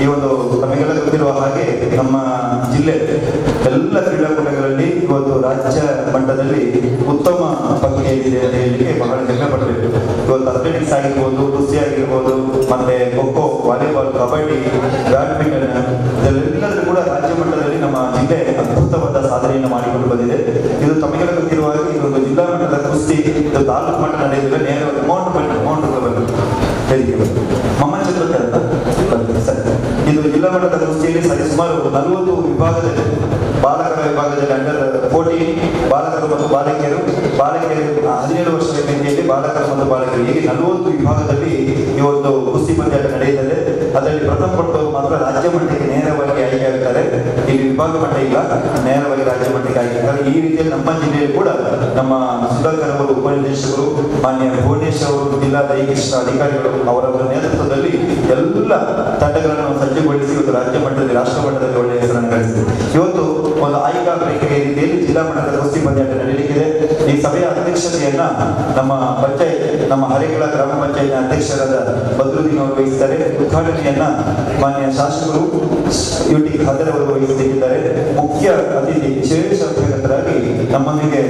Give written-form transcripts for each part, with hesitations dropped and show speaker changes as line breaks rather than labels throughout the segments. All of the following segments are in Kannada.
ಈ ಒಂದು ನಮಗೆಲ್ಲ ಗೊತ್ತಿರುವ ಹಾಗೆ ನಮ್ಮ ಜಿಲ್ಲೆ ಎಲ್ಲ ಕ್ರೀಡಾಕೂಟಗಳಲ್ಲಿ ಇವತ್ತು ರಾಜ್ಯ ಮಟ್ಟದಲ್ಲಿ ಉತ್ತಮ ಪಂಕ್ತಿಯಲ್ಲಿದೆ ಅಂತ ಹೇಳಲಿಕ್ಕೆ ಬಹಳ ಹೆಮ್ಮೆ ಪಡಬೇಕು. ಇವತ್ತು ಅಥ್ಲೆಟಿಕ್ಸ್ ಆಗಿರ್ಬೋದು, ಕುಸ್ತಿ ಆಗಿರ್ಬೋದು, ಮತ್ತೆ ಖೋಖೋ, ವಾಲಿಬಾಲ್, ಕಬಡ್ಡಿ, ಬ್ಯಾಡ್ಮಿಂಟನ್ ಇದೆಲ್ಲದೂ ಕೂಡ ರಾಜ್ಯ ಮಟ್ಟದಲ್ಲಿ ನಮ್ಮ ಜಿಲ್ಲೆ ಅದ್ಭುತವಾದ ಸಾಧನೆಯನ್ನು ಮಾಡಿಕೊಂಡು ಬಂದಿದೆ. ಇದು ತಮಗೆಲ್ಲ ಗೊತ್ತಿರುವ ಹಾಗೆ ಇದೊಂದು ಜಿಲ್ಲಾ ಮಟ್ಟದ ಕುಸ್ತಿ, ಇದು ತಾಲೂಕು ಮಟ್ಟ ನಡೆಯುವುದಿಲ್ಲ, ನೇರವಾಗಿ ಮೌಂಟ್ ಹೇಗೆ ಮಮ್ಮನ್ ಚಂದ್ರತೆ ಅಂತ ಸರಿ. ಇದು ಜಿಲ್ಲಾ ಮಟ್ಟದ ಕುಸ್ತಿಯಲ್ಲಿ ಸರಿಸುಮಾರು 40 ವಿಭಾಗದಲ್ಲಿ, ಬಾಲಕರ ವಿಭಾಗದಲ್ಲಿ ಅಂಡರ್ 14, ಬಾಲಕರು ಮತ್ತು ಬಾಲಕಿಯರು 17 ವರ್ಷದ ಮಿತಿಯಲ್ಲಿ ಬಾಲಕರು ಮತ್ತು ಬಾಲಕಿಯರು ಹೀಗೆ 40 ವಿಭಾಗದಲ್ಲಿ ಈ ಒಂದು ಕುಸ್ತಿ ಪಂದ್ಯಾಟ ನಡೆಯುತ್ತದೆ. ಅದರಲ್ಲಿ ಪ್ರಥಮ ಪಟ್ಟವರು ಮಾತ್ರ ರಾಜ್ಯ ಮಟ್ಟಕ್ಕೆ ನೇರವಾಗಿ ಆಯ್ಕೆ ಆಗ್ತಾರೆ. ಇಲ್ಲಿ ವಿಭಾಗ ಮಟ್ಟ ಇಲ್ಲ, ನೇರವಾಗಿ ರಾಜ್ಯ ಮಟ್ಟಕ್ಕೆ ಆಯ್ಕೆ ಆಗ್ತಾರೆ. ಈ ರೀತಿಯಲ್ಲಿ ನಮ್ಮ ಜಿಲ್ಲೆಯಲ್ಲಿ ಕೂಡ ನಮ್ಮ ಸುಧಾಕರ್ ಅವರು ಉಪನಿರ್ದೇಶಕರು, ಮಾನ್ಯ ಭುವನೇಶ್ ಅವರು ಜಿಲ್ಲಾ ದೈಹಿಕ ಅಧಿಕಾರಿಗಳು ಅವರವರ ನೇತೃತ್ವದಲ್ಲಿ ಎಲ್ಲ ತಂಡಗಳನ್ನು ಸಜ್ಜುಗೊಳಿಸಿ ಇವತ್ತು ರಾಜ್ಯ ಮಟ್ಟದಲ್ಲಿ, ರಾಷ್ಟ್ರ ಮಟ್ಟದಲ್ಲಿ ಒಳ್ಳೆಯ ಹೆಸರನ್ನು ಗಳಿಸಿದೆ. ಇವತ್ತು ಒಂದು ಆಯ್ಕಾ ಪ್ರಕ್ರಿಯೆ ರೀತಿಯಲ್ಲಿ ಜಿಲ್ಲಾ ಮಟ್ಟದ ಕುಸ್ತಿ ಪಂದ್ಯಾಟ ನಡೆಯಲಿಕ್ಕಿದೆ. ಈ ಸಭೆಯ ಅಧ್ಯಕ್ಷತೆಯನ್ನ ನಮ್ಮ ಹರೇಕಳ ಗ್ರಾಮ ಪಂಚಾಯತ್ ಅಧ್ಯಕ್ಷರಾದ ಬದ್ರುದ್ದೀನ್ ಅವರು ವಹಿಸಿದ್ದಾರೆ. ಉದ್ಘಾಟನೆಯನ್ನ ಮಾನ್ಯ ಶಾಸಕರು ಯುಟಿ ಖಾದರ್ ಅವರು ವಹಿಸಲಿದ್ದಾರೆ. ಮುಖ್ಯ ಅತಿಥಿ ವಿಶೇಷ ಅತಿಥಿಗಳಾಗಿ ನಮ್ಮೊಂದಿಗೆ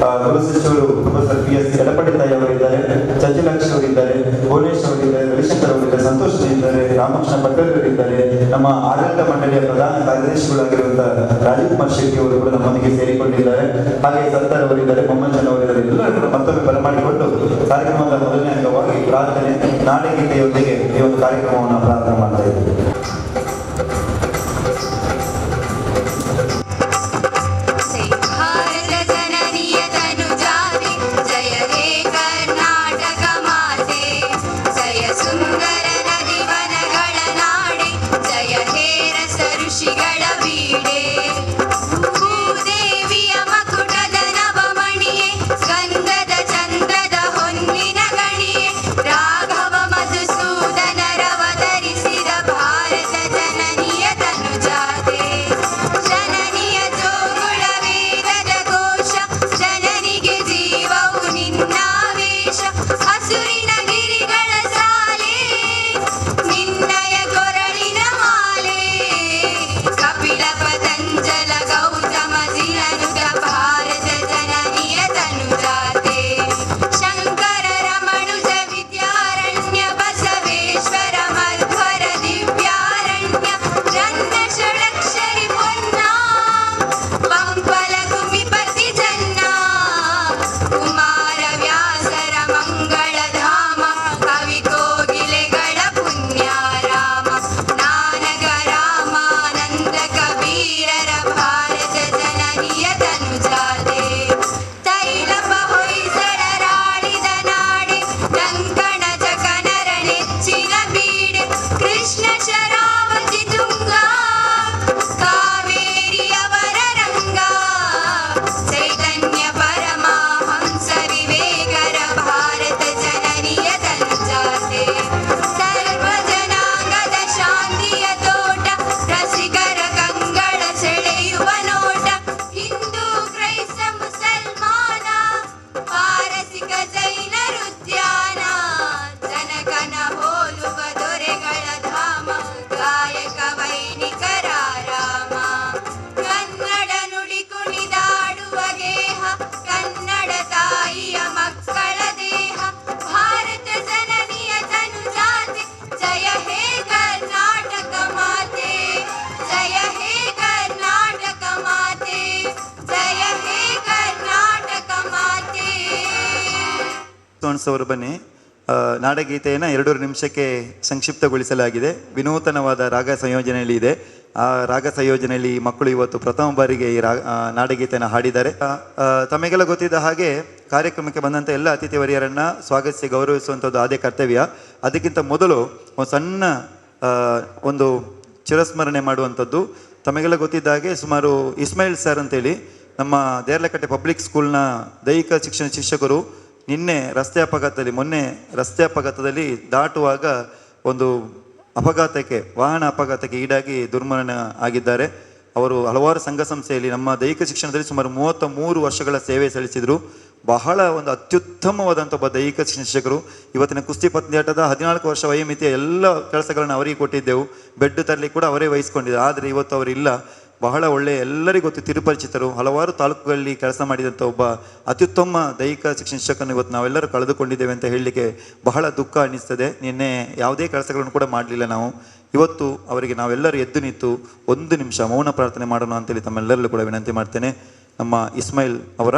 ಗೃಹ ಸಚಿವರು ಪ್ರೊಫೆಸರ್ PS ಎಡಪಡಿ ತಾಯಿ ಅವರಿದ್ದಾರೆ, ಚಂಚಲಾಕ್ಷಿ ಅವರಿದ್ದಾರೆ, ಭುವನೇಶ್ ಅವರಿದ್ದಾರೆ, ರವಿಶಂಕರ್ ಅವರಿದ್ದಾರೆ, ಸಂತೋಷ್ ಇದ್ದಾರೆ, ರಾಮಕೃಷ್ಣ ಪಟೇಲ್ ಅವರಿದ್ದಾರೆ. ನಮ್ಮ ಆಡಳಿತ ಮಂಡಳಿಯ ಪ್ರಧಾನ ಕಾರ್ಯದರ್ಶಿಗಳಾಗಿರುವಂತಹ ರಾಜಕುಮಾರ್ ಶೆಟ್ಟಿ ಅವರು ಕೂಡ ನಮ್ಮೊಂದಿಗೆ ಸೇರಿಕೊಂಡಿದ್ದಾರೆ. ಹಾಗೆ ಸರ್ದಾರ್ ಅವರಿದ್ದಾರೆ, ಮೊಮ್ಮನ್ ಅವರಿದ್ದಾರೆ. ಎಲ್ಲರೂ ಮತ್ತೊಮ್ಮೆ ಬರಮಾಡಿಕೊಂಡು ಕಾರ್ಯಕ್ರಮದ ಮೊದಲನೇ ಅಂಗವಾಗಿ ಪ್ರಾರ್ಥನೆ, ನಾಡಗೀತೆಯೊಂದಿಗೆ ಈ ಒಂದು ಕಾರ್ಯಕ್ರಮವನ್ನು ಪ್ರಾರಂಭ ಮಾಡ್ತಾ ಇದ್ದೀವಿ.
ಅವರು ಬನ್ನಿ. ನಾಡಗೀತೆಯನ್ನು 2 ನಿಮಿಷಕ್ಕೆ ಸಂಕ್ಷಿಪ್ತಗೊಳಿಸಲಾಗಿದೆ. ವಿನೂತನವಾದ ರಾಗ ಸಂಯೋಜನೆಯಲ್ಲಿ ಇದೆ. ಆ ರಾಗ ಸಂಯೋಜನೆಯಲ್ಲಿ ಮಕ್ಕಳು ಇವತ್ತು ಪ್ರಥಮ ಬಾರಿಗೆ ಈ ನಾಡಗೀತೆಯನ್ನು ಹಾಡಿದ್ದಾರೆ. ತಮಗೆಲ್ಲ ಗೊತ್ತಿದ್ದ ಹಾಗೆ ಕಾರ್ಯಕ್ರಮಕ್ಕೆ ಬಂದಂಥ ಎಲ್ಲ ಅತಿಥಿ ವರಿಯರನ್ನು ಸ್ವಾಗತಿಸಿ ಗೌರವಿಸುವಂಥದ್ದು ಆದ್ಯ ಕರ್ತವ್ಯ. ಅದಕ್ಕಿಂತ ಮೊದಲು ಒಂದು ಸಣ್ಣ ಒಂದು ಚಿರಸ್ಮರಣೆ ಮಾಡುವಂಥದ್ದು. ತಮಗೆಲ್ಲ ಗೊತ್ತಿದ್ದ ಹಾಗೆ ಸುಮಾರು ಇಸ್ಮಾಯಿಲ್ ಸರ್ ಅಂತೇಳಿ ನಮ್ಮ ದೇರ್ಲಕಟ್ಟೆ ಪಬ್ಲಿಕ್ ಸ್ಕೂಲ್ನ ದೈಹಿಕ ಶಿಕ್ಷಣ ಶಿಕ್ಷಕರು ಮೊನ್ನೆ ರಸ್ತೆ ಅಪಘಾತದಲ್ಲಿ ದಾಟುವಾಗ ಒಂದು ವಾಹನ ಅಪಘಾತಕ್ಕೆ ಈಡಾಗಿ ದುರ್ಮರಣ ಆಗಿದ್ದಾರೆ. ಅವರು ಹಲವಾರು ಸಂಘ ಸಂಸ್ಥೆಯಲ್ಲಿ ನಮ್ಮ ದೈಹಿಕ ಶಿಕ್ಷಣದಲ್ಲಿ ಸುಮಾರು 33 ವರ್ಷಗಳ ಸೇವೆ ಸಲ್ಲಿಸಿದರು. ಬಹಳ ಒಂದು ಅತ್ಯುತ್ತಮವಾದಂಥ ಒಬ್ಬ ದೈಹಿಕ ಶಿಕ್ಷಕರು. ಇವತ್ತಿನ ಕುಸ್ತಿ ಪಂದ್ಯಾಟದ 14 ವರ್ಷ ವಯೋಮಿತಿಯ ಎಲ್ಲ ಕೆಲಸಗಳನ್ನು ಅವರಿಗೆ ಕೊಟ್ಟಿದ್ದೆವು. ಬೆಡ್ ತರಲಿಕ್ಕೆ ಕೂಡ ಅವರೇ ವಹಿಸ್ಕೊಂಡಿದ್ದಾರೆ. ಆದರೆ ಇವತ್ತು ಅವರಿಲ್ಲ. ಬಹಳ ಒಳ್ಳೆಯ, ಎಲ್ಲರಿಗೂ ಗೊತ್ತು, ತಿರುಪರಿಚಿತರು, ಹಲವಾರು ತಾಲೂಕುಗಳಲ್ಲಿ ಕೆಲಸ ಮಾಡಿದಂಥ ಒಬ್ಬ ಅತ್ಯುತ್ತಮ ದೈಹಿಕ ಶಿಕ್ಷಕನ್ನು ಇವತ್ತು ನಾವೆಲ್ಲರೂ ಕಳೆದುಕೊಂಡಿದ್ದೇವೆ ಅಂತ ಹೇಳಲಿಕ್ಕೆ ಬಹಳ ದುಃಖ ಅನ್ನಿಸ್ತದೆ. ನಿನ್ನೆ ಯಾವುದೇ ಕೆಲಸಗಳನ್ನು ಕೂಡ ಮಾಡಲಿಲ್ಲ ನಾವು. ಇವತ್ತು ಅವರಿಗೆ ನಾವೆಲ್ಲರೂ ಎದ್ದು ನಿಂತು 1 ನಿಮಿಷ ಮೌನ ಪ್ರಾರ್ಥನೆ ಮಾಡೋಣ ಅಂತೇಳಿ ತಮ್ಮೆಲ್ಲರಲ್ಲೂ ಕೂಡ ವಿನಂತಿ ಮಾಡ್ತೇನೆ. ನಮ್ಮ ಇಸ್ಮಾಯಿಲ್ ಅವರ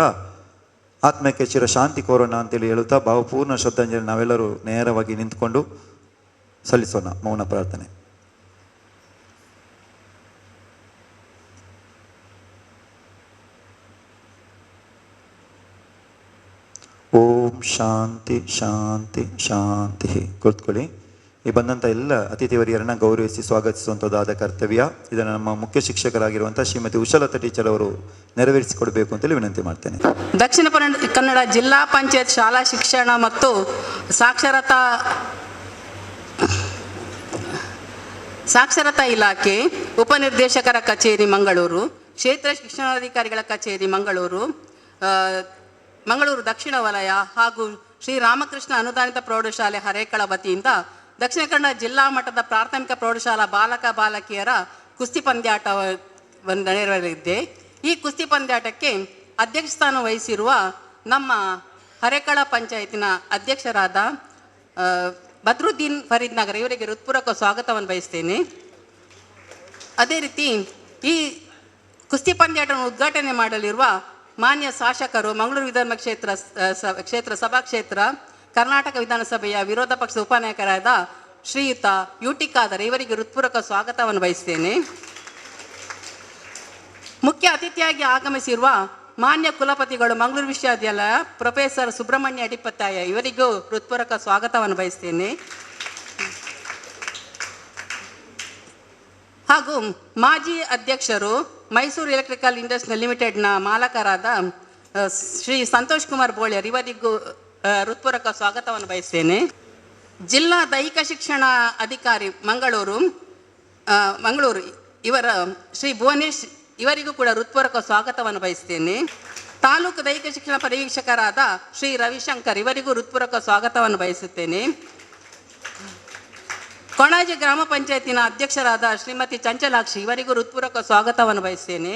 ಆತ್ಮಕ್ಕೆ ಚಿರ ಶಾಂತಿ ಕೋರೋಣ ಅಂತೇಳಿ ಹೇಳುತ್ತಾ ಭಾವಪೂರ್ಣ ಶ್ರದ್ಧಾಂಜಲಿ ನಾವೆಲ್ಲರೂ ನೇರವಾಗಿ ನಿಂತ್ಕೊಂಡು ಸಲ್ಲಿಸೋಣ ಮೌನ ಪ್ರಾರ್ಥನೆ. ಓಂ ಶಾಂತಿ ಶಾಂತಿ ಶಾಂತಿ. ಕೂತ್ಕೊಳ್ಳಿ. ಈ ಬಂದಂಥ ಎಲ್ಲ ಅತಿಥಿವರಿಯರನ್ನು ಗೌರವಿಸಿ ಸ್ವಾಗತಿಸುವಂಥದ್ದಾದ ಕರ್ತವ್ಯ. ಇದನ್ನು ನಮ್ಮ ಮುಖ್ಯ ಶಿಕ್ಷಕರಾಗಿರುವಂಥ ಶ್ರೀಮತಿ ಉಷಲತಾ ಟೀಚರ್ ಅವರು ನೆರವೇರಿಸಿಕೊಡಬೇಕು ಅಂತೇಳಿ ವಿನಂತಿ ಮಾಡ್ತೇನೆ.
ದಕ್ಷಿಣ ಕನ್ನಡ ಜಿಲ್ಲಾ ಪಂಚಾಯತ್ ಶಾಲಾ ಶಿಕ್ಷಣ ಮತ್ತು ಸಾಕ್ಷರತಾ ಇಲಾಖೆ ಉಪನಿರ್ದೇಶಕರ ಕಚೇರಿ ಮಂಗಳೂರು, ಕ್ಷೇತ್ರ ಶಿಕ್ಷಣಾಧಿಕಾರಿಗಳ ಕಚೇರಿ ಮಂಗಳೂರು, ಮಂಗಳೂರು ದಕ್ಷಿಣ ವಲಯ ಹಾಗೂ ಶ್ರೀ ರಾಮಕೃಷ್ಣ ಅನುದಾನಿತ ಪ್ರೌಢಶಾಲೆ ಹರೇಕಳ ವತಿಯಿಂದ ದಕ್ಷಿಣ ಕನ್ನಡ ಜಿಲ್ಲಾ ಮಟ್ಟದ ಪ್ರಾಥಮಿಕ ಪ್ರೌಢಶಾಲಾ ಬಾಲಕ ಬಾಲಕಿಯರ ಕುಸ್ತಿ ಪಂದ್ಯಾಟವನ್ನು ನೆರವೇರಲಿದೆ. ಈ ಕುಸ್ತಿ ಪಂದ್ಯಾಟಕ್ಕೆ ಅಧ್ಯಕ್ಷ ಸ್ಥಾನ ವಹಿಸಿರುವ ನಮ್ಮ ಹರೇಕಳ ಪಂಚಾಯತಿನ ಅಧ್ಯಕ್ಷರಾದ ಬದ್ರುದ್ದೀನ್ ಫರೀದ್ ನಗರ್ ಇವರಿಗೆ ಹೃತ್ಪೂರ್ವಕ ಸ್ವಾಗತವನ್ನು ಬಯಸ್ತೇನೆ. ಅದೇ ರೀತಿ ಈ ಕುಸ್ತಿ ಪಂದ್ಯಾಟವನ್ನು ಉದ್ಘಾಟನೆ ಮಾಡಲಿರುವ ಮಾನ್ಯ ಶಾಸಕರು, ಮಂಗಳೂರು ವಿಧಾನ ಕ್ಷೇತ್ರ ಸಭಾಕ್ಷೇತ್ರ ಕರ್ನಾಟಕ ವಿಧಾನಸಭೆಯ ವಿರೋಧ ಪಕ್ಷದ ಉಪನಾಯಕರಾದ ಶ್ರೀಯುತ ಯುಟಿ ಖಾದರ್ ಇವರಿಗೆ ಹೃತ್ಪೂರ್ವಕ ಸ್ವಾಗತವನ್ನು ಬಯಸ್ತೇನೆ. ಮುಖ್ಯ ಅತಿಥಿಯಾಗಿ ಆಗಮಿಸಿರುವ ಮಾನ್ಯ ಕುಲಪತಿಗಳು ಮಂಗಳೂರು ವಿಶ್ವವಿದ್ಯಾಲಯ ಪ್ರೊಫೆಸರ್ ಸುಬ್ರಹ್ಮಣ್ಯ ಅಡಿಪತ್ತಾಯ ಇವರಿಗೂ ಹೃತ್ಪೂರ್ವಕ ಸ್ವಾಗತವನ್ನು ಬಯಸ್ತೇನೆ. ಹಾಗೂ ಮಾಜಿ ಅಧ್ಯಕ್ಷರು ಮೈಸೂರು ಎಲೆಕ್ಟ್ರಿಕಲ್ ಇಂಡಸ್ಟ್ರಿ ಲಿಮಿಟೆಡ್ನ ಮಾಲಕರಾದ ಶ್ರೀ ಸಂತೋಷ್ ಕುಮಾರ್ ಬೋಳಿಯರ್ ಇವರಿಗೂ ಹೃತ್ಪೂರ್ವಕ ಸ್ವಾಗತವನ್ನು ಬಯಸ್ತೇನೆ. ಜಿಲ್ಲಾ ದೈಹಿಕ ಶಿಕ್ಷಣ ಅಧಿಕಾರಿ ಮಂಗಳೂರು ಇವರ ಶ್ರೀ ಭುವನೇಶ್ ಇವರಿಗೂ ಕೂಡ ಹೃತ್ಪೂರ್ವಕ ಸ್ವಾಗತವನ್ನು ಬಯಸ್ತೇನೆ. ತಾಲೂಕು ದೈಹಿಕ ಶಿಕ್ಷಣ ಪರಿವೀಕ್ಷಕರಾದ ಶ್ರೀ ರವಿಶಂಕರ್ ಇವರಿಗೂ ಹೃತ್ಪೂರ್ವಕ ಸ್ವಾಗತವನ್ನು ಬಯಸುತ್ತೇನೆ. ಕೊಣಾಜೆ ಗ್ರಾಮ ಪಂಚಾಯತಿನ ಅಧ್ಯಕ್ಷರಾದ ಶ್ರೀಮತಿ ಚಂಚಲಾಕ್ಷಿ ಇವರಿಗೂ ಹೃತ್ಪೂರ್ವಕ ಸ್ವಾಗತವನ್ನು ಬಯಸ್ತೇನೆ.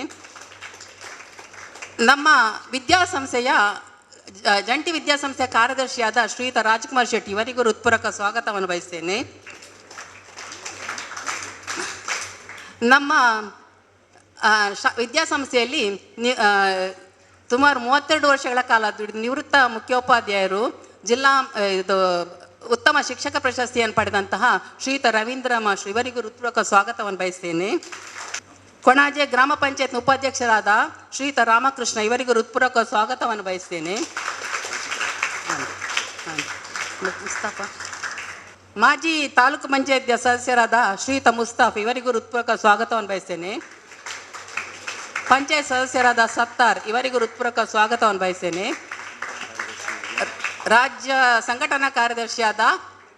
ನಮ್ಮ ವಿದ್ಯಾಸಂಸ್ಥೆಯ ಜಂಟಿ ವಿದ್ಯಾಸಂಸ್ಥೆಯ ಕಾರ್ಯದರ್ಶಿಯಾದ ಶ್ರೀಯುತ ರಾಜ್ಕುಮಾರ್ ಶೆಟ್ಟಿ ಇವರಿಗೂ ಹೃತ್ಪೂರ್ವಕ ಸ್ವಾಗತವನ್ನು ಬಯಸ್ತೇನೆ. ನಮ್ಮ ವಿದ್ಯಾಸಂಸ್ಥೆಯಲ್ಲಿ ಸುಮಾರು 32 ವರ್ಷಗಳ ಕಾಲ ನಿವೃತ್ತ ಮುಖ್ಯೋಪಾಧ್ಯಾಯರು, ಜಿಲ್ಲಾ ಉತ್ತಮ ಶಿಕ್ಷಕ ಪ್ರಶಸ್ತಿಯನ್ನು ಪಡೆದಂತಹ ಶ್ರೀಯುತ ರವೀಂದ್ರ ಮಾಸ್ಟರ್ ಇವರಿಗೂ ಹೃತ್ಪೂರ್ವಕ ಸ್ವಾಗತವನ್ನು ಬಯಸ್ತೇನೆ. ಕೊಣಾಜೆ ಗ್ರಾಮ ಪಂಚಾಯತ್ ಉಪಾಧ್ಯಕ್ಷರಾದ ಶ್ರೀಯುತ ರಾಮಕೃಷ್ಣ ಇವರಿಗೂ ಹೃತ್ಪೂರ್ವಕ ಸ್ವಾಗತವನ್ನು ಬಯಸ್ತೇನೆ. ಮಾಜಿ ತಾಲೂಕು ಪಂಚಾಯತ್ ಸದಸ್ಯರಾದ ಶ್ರೀಯುತ ಮುಸ್ತಾಫ್ ಇವರಿಗೂ ಹೃತ್ಪೂರ್ವಕ ಸ್ವಾಗತವನ್ನು ಬಯಸ್ತೇನೆ. ಪಂಚಾಯತ್ ಸದಸ್ಯರಾದ ಸತ್ತಾರ್ ಇವರಿಗೂ ಹೃತ್ಪೂರ್ವಕ ಸ್ವಾಗತವನ್ನು ಬಯಸ್ತೇನೆ. ರಾಜ್ಯ ಸಂಘಟನಾ ಕಾರ್ಯದರ್ಶಿಯಾದ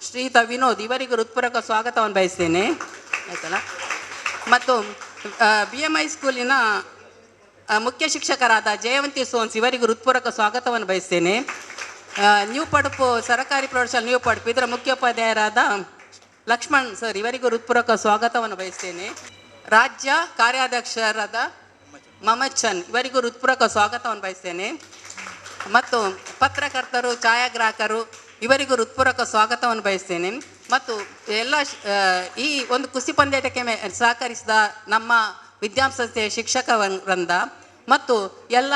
ಶ್ರೀಯುತ ವಿನೋದ್ ಇವರಿಗೂ ಹೃತ್ಪೂರ್ವಕ ಸ್ವಾಗತವನ್ನು ಬಯಸ್ತೇನೆ. ಆಯ್ತಲ್ಲ. ಮತ್ತು BMI ಸ್ಕೂಲಿನ ಮುಖ್ಯ ಶಿಕ್ಷಕರಾದ ಜಯವಂತಿ ಸೋನ್ಸ್ ಇವರಿಗೂ ಹೃತ್ಪೂರ್ವಕ ಸ್ವಾಗತವನ್ನು ಬಯಸ್ತೇನೆ. ನ್ಯೂ ಪಡುಪು ಸರ್ಕಾರಿ ಪ್ರೌಢಶಾಲೆ ನ್ಯೂ ಪಡುಪು ಇದರ ಮುಖ್ಯೋಪಾಧ್ಯಾಯರಾದ ಲಕ್ಷ್ಮಣ್ ಸರ್ ಇವರಿಗೂ ಹೃತ್ಪೂರ್ವಕ ಸ್ವಾಗತವನ್ನು ಬಯಸ್ತೇನೆ. ರಾಜ್ಯ ಕಾರ್ಯಾಧ್ಯಕ್ಷರಾದ ಮಮಚನ್ ಇವರಿಗೂ ಹೃತ್ಪೂರ್ವಕ ಸ್ವಾಗತವನ್ನು ಬಯಸ್ತೇನೆ. ಮತ್ತು ಪತ್ರಕರ್ತರು, ಛಾಯಾಗ್ರಾಹಕರು ಇವರಿಗೂ ಹೃತ್ಪೂರ್ವಕ ಸ್ವಾಗತವನ್ನು ಬಯಸ್ತೇನೆ. ಮತ್ತು ಎಲ್ಲ ಈ ಒಂದು ಕುಸ್ತಿ ಪಂದ್ಯಾಟಕ್ಕೆ ಸಹಕರಿಸಿದ ನಮ್ಮ ವಿದ್ಯಾಸಂಸ್ಥೆಯ ಶಿಕ್ಷಕ ವೃಂದ ಮತ್ತು ಎಲ್ಲ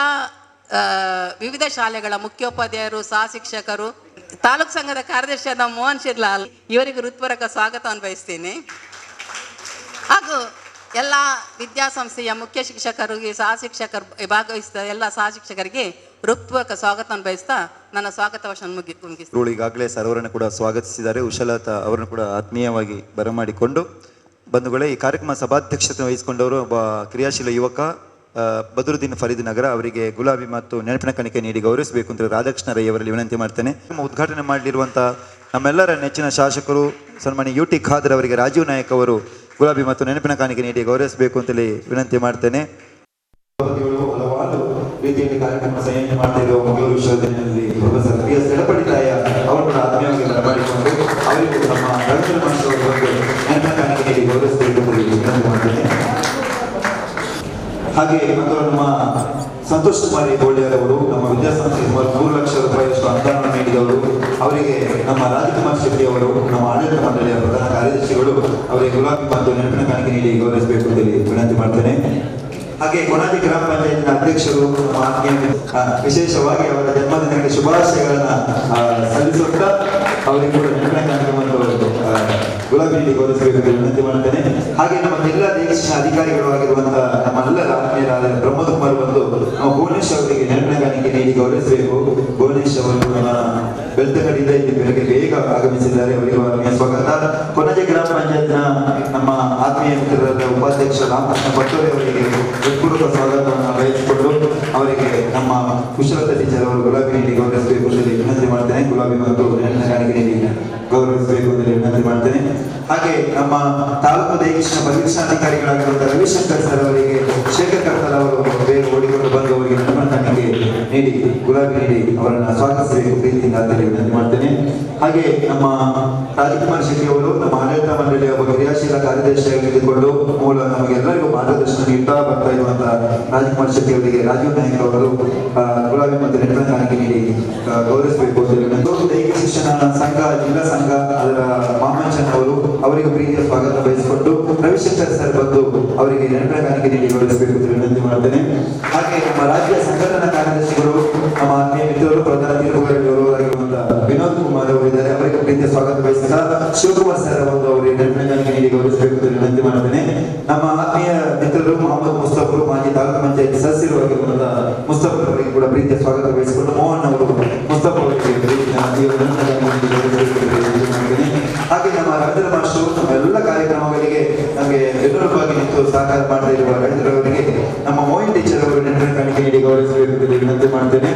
ವಿವಿಧ ಶಾಲೆಗಳ ಮುಖ್ಯೋಪಾಧ್ಯಾಯರು, ಸಹ ಶಿಕ್ಷಕರು, ತಾಲೂಕು ಸಂಘದ ಕಾರ್ಯದರ್ಶಿಯಾದ ಮೋಹನ್ ಶಿರ್ಲಾಲ್ ಇವರಿಗೂ ಹೃತ್ಪೂರ್ವಕ ಸ್ವಾಗತವನ್ನು ಬಯಸ್ತೇನೆ. ಹಾಗೂ ಎಲ್ಲ ವಿದ್ಯಾಸಂಸ್ಥೆಯ ಮುಖ್ಯ ಶಿಕ್ಷಕರಿಗೆ, ಸಹ ಶಿಕ್ಷಕರು ಭಾಗವಹಿಸಿದ ಎಲ್ಲ ಸಹ ಶಿಕ್ಷಕರಿಗೆ ಹೃತ್ಪೂರ್ವಕ ಸ್ವಾಗತವನ್ನು ಬಯಸ್ತಾ ನನ್ನ ಸ್ವಾಗತ ಭಾಷಣ ಮುಗಿಸ್ತೀನಿ.
ಈಗಾಗಲೇ ಸರ್ ಅವರನ್ನು ಕೂಡ ಸ್ವಾಗತಿಸಿದ್ದಾರೆ. ಉಷಲತಾ ಅವರನ್ನು ಕೂಡ ಆತ್ಮೀಯವಾಗಿ ಬರಮಾಡಿಕೊಂಡು ಬಂಧುಗಳೇ, ಈ ಕಾರ್ಯಕ್ರಮ ಸಭಾಧ್ಯಕ್ಷತೆ ವಹಿಸಿಕೊಂಡವರು ಒಬ್ಬ ಕ್ರಿಯಾಶೀಲ ಯುವಕ ಬದ್ರುದ್ದೀನ್ ಫರೀದ್ ನಗರ ಅವರಿಗೆ ಗುಲಾಬಿ ಮತ್ತು ನೆನಪಿನ ಕಾಣಿಕೆ ನೀಡಿ ಗೌರವಿಸಬೇಕು ಅಂತ ರಾಧಾಕೃಷ್ಣ ರೈ ಅವರಲ್ಲಿ ವಿನಂತಿ ಮಾಡ್ತೇನೆ. ಉದ್ಘಾಟನೆ ಮಾಡಲಿರುವಂಥ ನಮ್ಮೆಲ್ಲರ ನೆಚ್ಚಿನ ಶಾಸಕರು ಸನ್ಮಾನ್ಯ ಯುಟಿ ಖಾದರ್ ಅವರಿಗೆ ರಾಜೀವ್ ನಾಯಕ್ ಅವರು ಗುಲಾಬಿ ಮತ್ತು ನೆನಪಿನ ಕಾಣಿಕೆ ನೀಡಿ ಗೌರವಿಸಬೇಕು ಅಂತೇಳಿ ವಿನಂತಿ ಮಾಡ್ತೇನೆ.
ಹಲವಾರು ರೀತಿಯಲ್ಲಿ ಕಾರ್ಯಕ್ರಮ ಸಂಯೋಜನೆ ಮಾಡ್ತಾ ಇರುವ ಮಂಗಳೂರು ವಿಶ್ವವಿದ್ಯಾಲಯದಲ್ಲಿ ಪ್ರೊಫೆಸರ್ PS ಎಡಪಡಿತಾಯ ಅವರು ಕೂಡ ಆತ್ಮೀಯವಾಗಿ ಬರಮಾಡಿಕೊಂಡು ಅವರಿಗೂ ನಮ್ಮ ರವೀಂದ್ರ ಮಾಸ್ಟರ್ ಅವರ ಬಗ್ಗೆ ನೆನಪಿನ ಕಾಣಿಕೆ ನೀಡಿ ಗೌರವಿಸಬೇಕು ಎಂದು ವಿನಂತಿ ಮಾಡ್ತೇನೆ. ಹಾಗೆ ಮತ್ತು ನಮ್ಮ ಸಂತೋಷ್ ಕುಮಾರಿ ಗೋಳಿಯರವರು ನಮ್ಮ ವಿದ್ಯಾಸಂಸ್ಥೆಗೆ ಸುಮಾರು 3 ಲಕ್ಷ ರೂಪಾಯಿಯಷ್ಟು ಅನುದಾನ ನೀಡಿದವರು. ಅವರಿಗೆ ನಮ್ಮ ರಾಜಕುಮಾರ್ ಶೆಟ್ಟಿ ಅವರು ನಮ್ಮ ಆಡಳಿತ ಮಂಡಳಿಯ ಪ್ರಧಾನ ಕಾರ್ಯದರ್ಶಿಗಳು ಅವರಿಗೆ ಗುಲಾಬಿ ಮತ್ತು ನೆನಪಿನ ಕಾಣಿಕೆ ನೀಡಿ ಗೌರವಿಸಬೇಕು ಅಂತ ವಿನಂತಿ ಮಾಡ್ತೇನೆ. ಹಾಗೆ ಕೊಣಾಜಿ ಗ್ರಾಮ ಪಂಚಾಯತ್ನ ಅಧ್ಯಕ್ಷರು ನಮ್ಮ ಆತ್ಮೀಯ ವಿಶೇಷವಾಗಿ ಅವರ ಜನ್ಮದಿನಕ್ಕೆ ಶುಭಾಶಯಗಳನ್ನ ಸಲ್ಲಿಸುತ್ತಾ ಅವರಿಗೆ ಕೂಡ ನೆನಪಿನ ಕಾಣಿಕೆ ಮತ್ತು ಗುಲಾಬಿ ನೀಡಿ ಗೌರವಿಸಬೇಕು ಎಂದು ವಿನಂತಿ ಮಾಡ್ತೇನೆ. ಹಾಗೆ ನಮ್ಮ ಜಿಲ್ಲಾ ಶಿಕ್ಷಣ ಅಧಿಕಾರಿಗಳು ಆಗಿರುವಂತಹ ನಮ್ಮೆಲ್ಲರ ಆತ್ಮೀಯರಾದ ಪ್ರಮೋದ್ ಕುಮಾರ್ ಬಂದು ನಾವು ಭುವನೇಶ್ ಅವರಿಗೆ ನೆನಪಿನ ಕಾಣಿಕೆ ನೀಡಿ ಗೌರವಿಸಬೇಕು. ಭುವನೇಶ್ ಅವರು ನಮ್ಮ ಬೆಳ್ತಂಗಡಿಯಿಂದ ಇಲ್ಲಿ ಬೆಳಗ್ಗೆ ಬೇಗ ಆಗಮಿಸಿದ್ದಾರೆ. ಅವರಿಗೂ ಆತ್ಮೀಯ ಸ್ವಾಗತ. ಕೊಣಾಜಿ ಗ್ರಾಮ ಪಂಚಾಯತ್ನ ನಮ್ಮ ಆತ್ಮೀಯ ಮಿತ್ರರಾದ ಉಪಾಧ್ಯಕ್ಷ ರಾಮಕೃಷ್ಣ ಭಟ್ಟೋರಿ ಅವರಿಗೆ ಹೃತ್ಪೂರ್ವಕ ಸ್ವಾಗತವನ್ನು ಬಯಸಿಕೊಂಡು ಅವರಿಗೆ ನಮ್ಮ ಕುಶಲತಾ ಟೀಚರ್ ಅವರು ಗುಲಾಬಿ ನೀಡಿ ಗೌರವಿಸಬೇಕು ಅಂತ ವಿನಂತಿ ಮಾಡ್ತೇನೆ. ಗುಲಾಬಿ ಮತ್ತು ನೆನಪಿನ ಕಾಣಿಕೆ ನೀಡಿ ಗೌರವಿಸಬೇಕು ಅಂತ ವಿನಂತಿ ಮಾಡ್ತೇನೆ. ಹಾಗೆ ನಮ್ಮ ತಾಲೂಕು ದೈಹಿಕ ಪರೀಕ್ಷಾಧಿಕಾರಿಗಳಾಗಿರುವಂತಹ ರವಿಶಂಕರ್ ಸರ್ ಅವರಿಗೆ ಶೇಖರ್ ಕರ್ತಾರ್ ಅವರು ಬೇಗ ಓಡಿಕೊಂಡು ಬಂದು ಅವರಿಗೆ ನೆನಪಿನ ಕಾಣಿಕೆ ನೀಡಿ ಗುಲಾಬಿ ನೀಡಿ ಅವರನ್ನು ಸ್ವಾಗತಿಸಬೇಕು ಪ್ರೀತಿಯಿಂದ ಅಂತ ವಿನಂತಿ ಮಾಡ್ತೇನೆ. ಹಾಗೆ ನಮ್ಮ ರಾಜಕುಮಾರ್ ಶೆಟ್ಟಿ ಅವರು ನಮ್ಮ ಆಡಳಿತ ಮಂಡಳಿಯ ಒಬ್ಬ ಕ್ರಿಯಾಶೀಲ ಕಾರ್ಯದರ್ಶಿಯಾಗಿ ತಿಳಿದುಕೊಂಡು ಮೂಲ ನಮಗೆಲ್ಲರಿಗೂ ಮಾರ್ಗದರ್ಶನ ನೀಡ್ತಾ ಬರ್ತಾ ಇರುವಂತಹ ರಾಜಕುಮಾರ್ ಶೆಟ್ಟಿ ಅವರಿಗೆ ರಾಜೀವ್ ನಾಯ್ಕ ಅವರು ಗುಲಾಬಿ ಮತ್ತು ನೆನಪಿನ ಕಾಣಿಕೆ ನೀಡಿ ಗೌರವಿಸಬೇಕು ಅಂತ ವಿನಂತಿ. ದೈಹಿಕ ಶಿಕ್ಷಣ ಸಂಘ ಜಿಲ್ಲಾ ಸಂಘ ಅದರ ಮಾಮಂಚನ್ ಅವರು ಅವರಿಗೆ ಪ್ರೀತಿಯ ಸ್ವಾಗತ ಬಯಸಿಕೊಂಡು ರವಿಶಂಕರ್ ಸರ್ ಬಂದು ಅವರಿಗೆ ನೆನಪಿನ ಕಾಣಿಕೆ ನೀಡಿ ಗೌರವಿಸಬೇಕು ಅಂತ ವಿನಂತಿ ಮಾಡ್ತೇನೆ. ಹಾಗೆ ನಮ್ಮ ರಾಜ್ಯ ಸಂಘಟನಾ ಕಾರ್ಯದರ್ಶಿಗಳು ನಮ್ಮ ಆತ್ಮೀಯ ಮಿತ್ರರು ಪ್ರಧಾನ ತೀರ್ಪುಗಾರರಾಗಿರುವಂತಹ ವಿನೋದ್ ಕುಮಾರ್ ಅವರು ಇದ್ದಾರೆ. ಅವರಿಗೆ ಪ್ರೀತಿಯ ಸ್ವಾಗತ ಬಯಸಿದ ಶಿವಕುಮಾರ್ ಸರ್ ಬಂದು ಅವರಿಗೆ ನೆನಪಿನ ಕಾಣಿಕೆ ನೀಡಿ ಗೌರವಿಸಬೇಕು ಅಂತ ವಿನಂತಿ ಮಾಡ್ತೇನೆ. ನಮ್ಮ ಆತ್ಮೀಯ ಮಿತ್ರರು ಮೊಹಮ್ಮದ್ ಮುಸ್ತಫರು ಮಾಜಿ ತಾಲೂಕು ಪಂಚಾಯತ್ ಸದಸ್ಯರು ಆಗಿರುವಂತಹ ಮುಸ್ತಫರ್ ಅವರಿಗೆ ಕೂಡ ಪ್ರೀತಿಯ ಸ್ವಾಗತ ಬಯಸಿಕೊಂಡು ಮೋಹನ್ ಅವರು ಮುಸ್ತಫ ಅವರಿಗೆ ಹಾಗೆ ನಮ್ಮ ರವೀಂದ್ರ ಮಾಸ್ಟರ್ ನಮ್ಮ ಎಲ್ಲ ಕಾರ್ಯಕ್ರಮಗಳಿಗೆ ನಮಗೆ ಬೆನ್ನೆಲುಬಾಗಿ ನಿಂತು ಸಹಕಾರ ಮಾಡ್ತಾ ಇರುವ ರವೀಂದ್ರ ಅವರಿಗೆ ನಮ್ಮ ಮೋಹಿನ್ ಟೀಚರ್ ಅವರು ನೆನಪಿನ ಕಾಣಿಕೆ ನೀಡಿ ಗೌರವಿಸಬೇಕು ಎಂದು ವಿನಂತಿ ಮಾಡ್ತೇನೆ.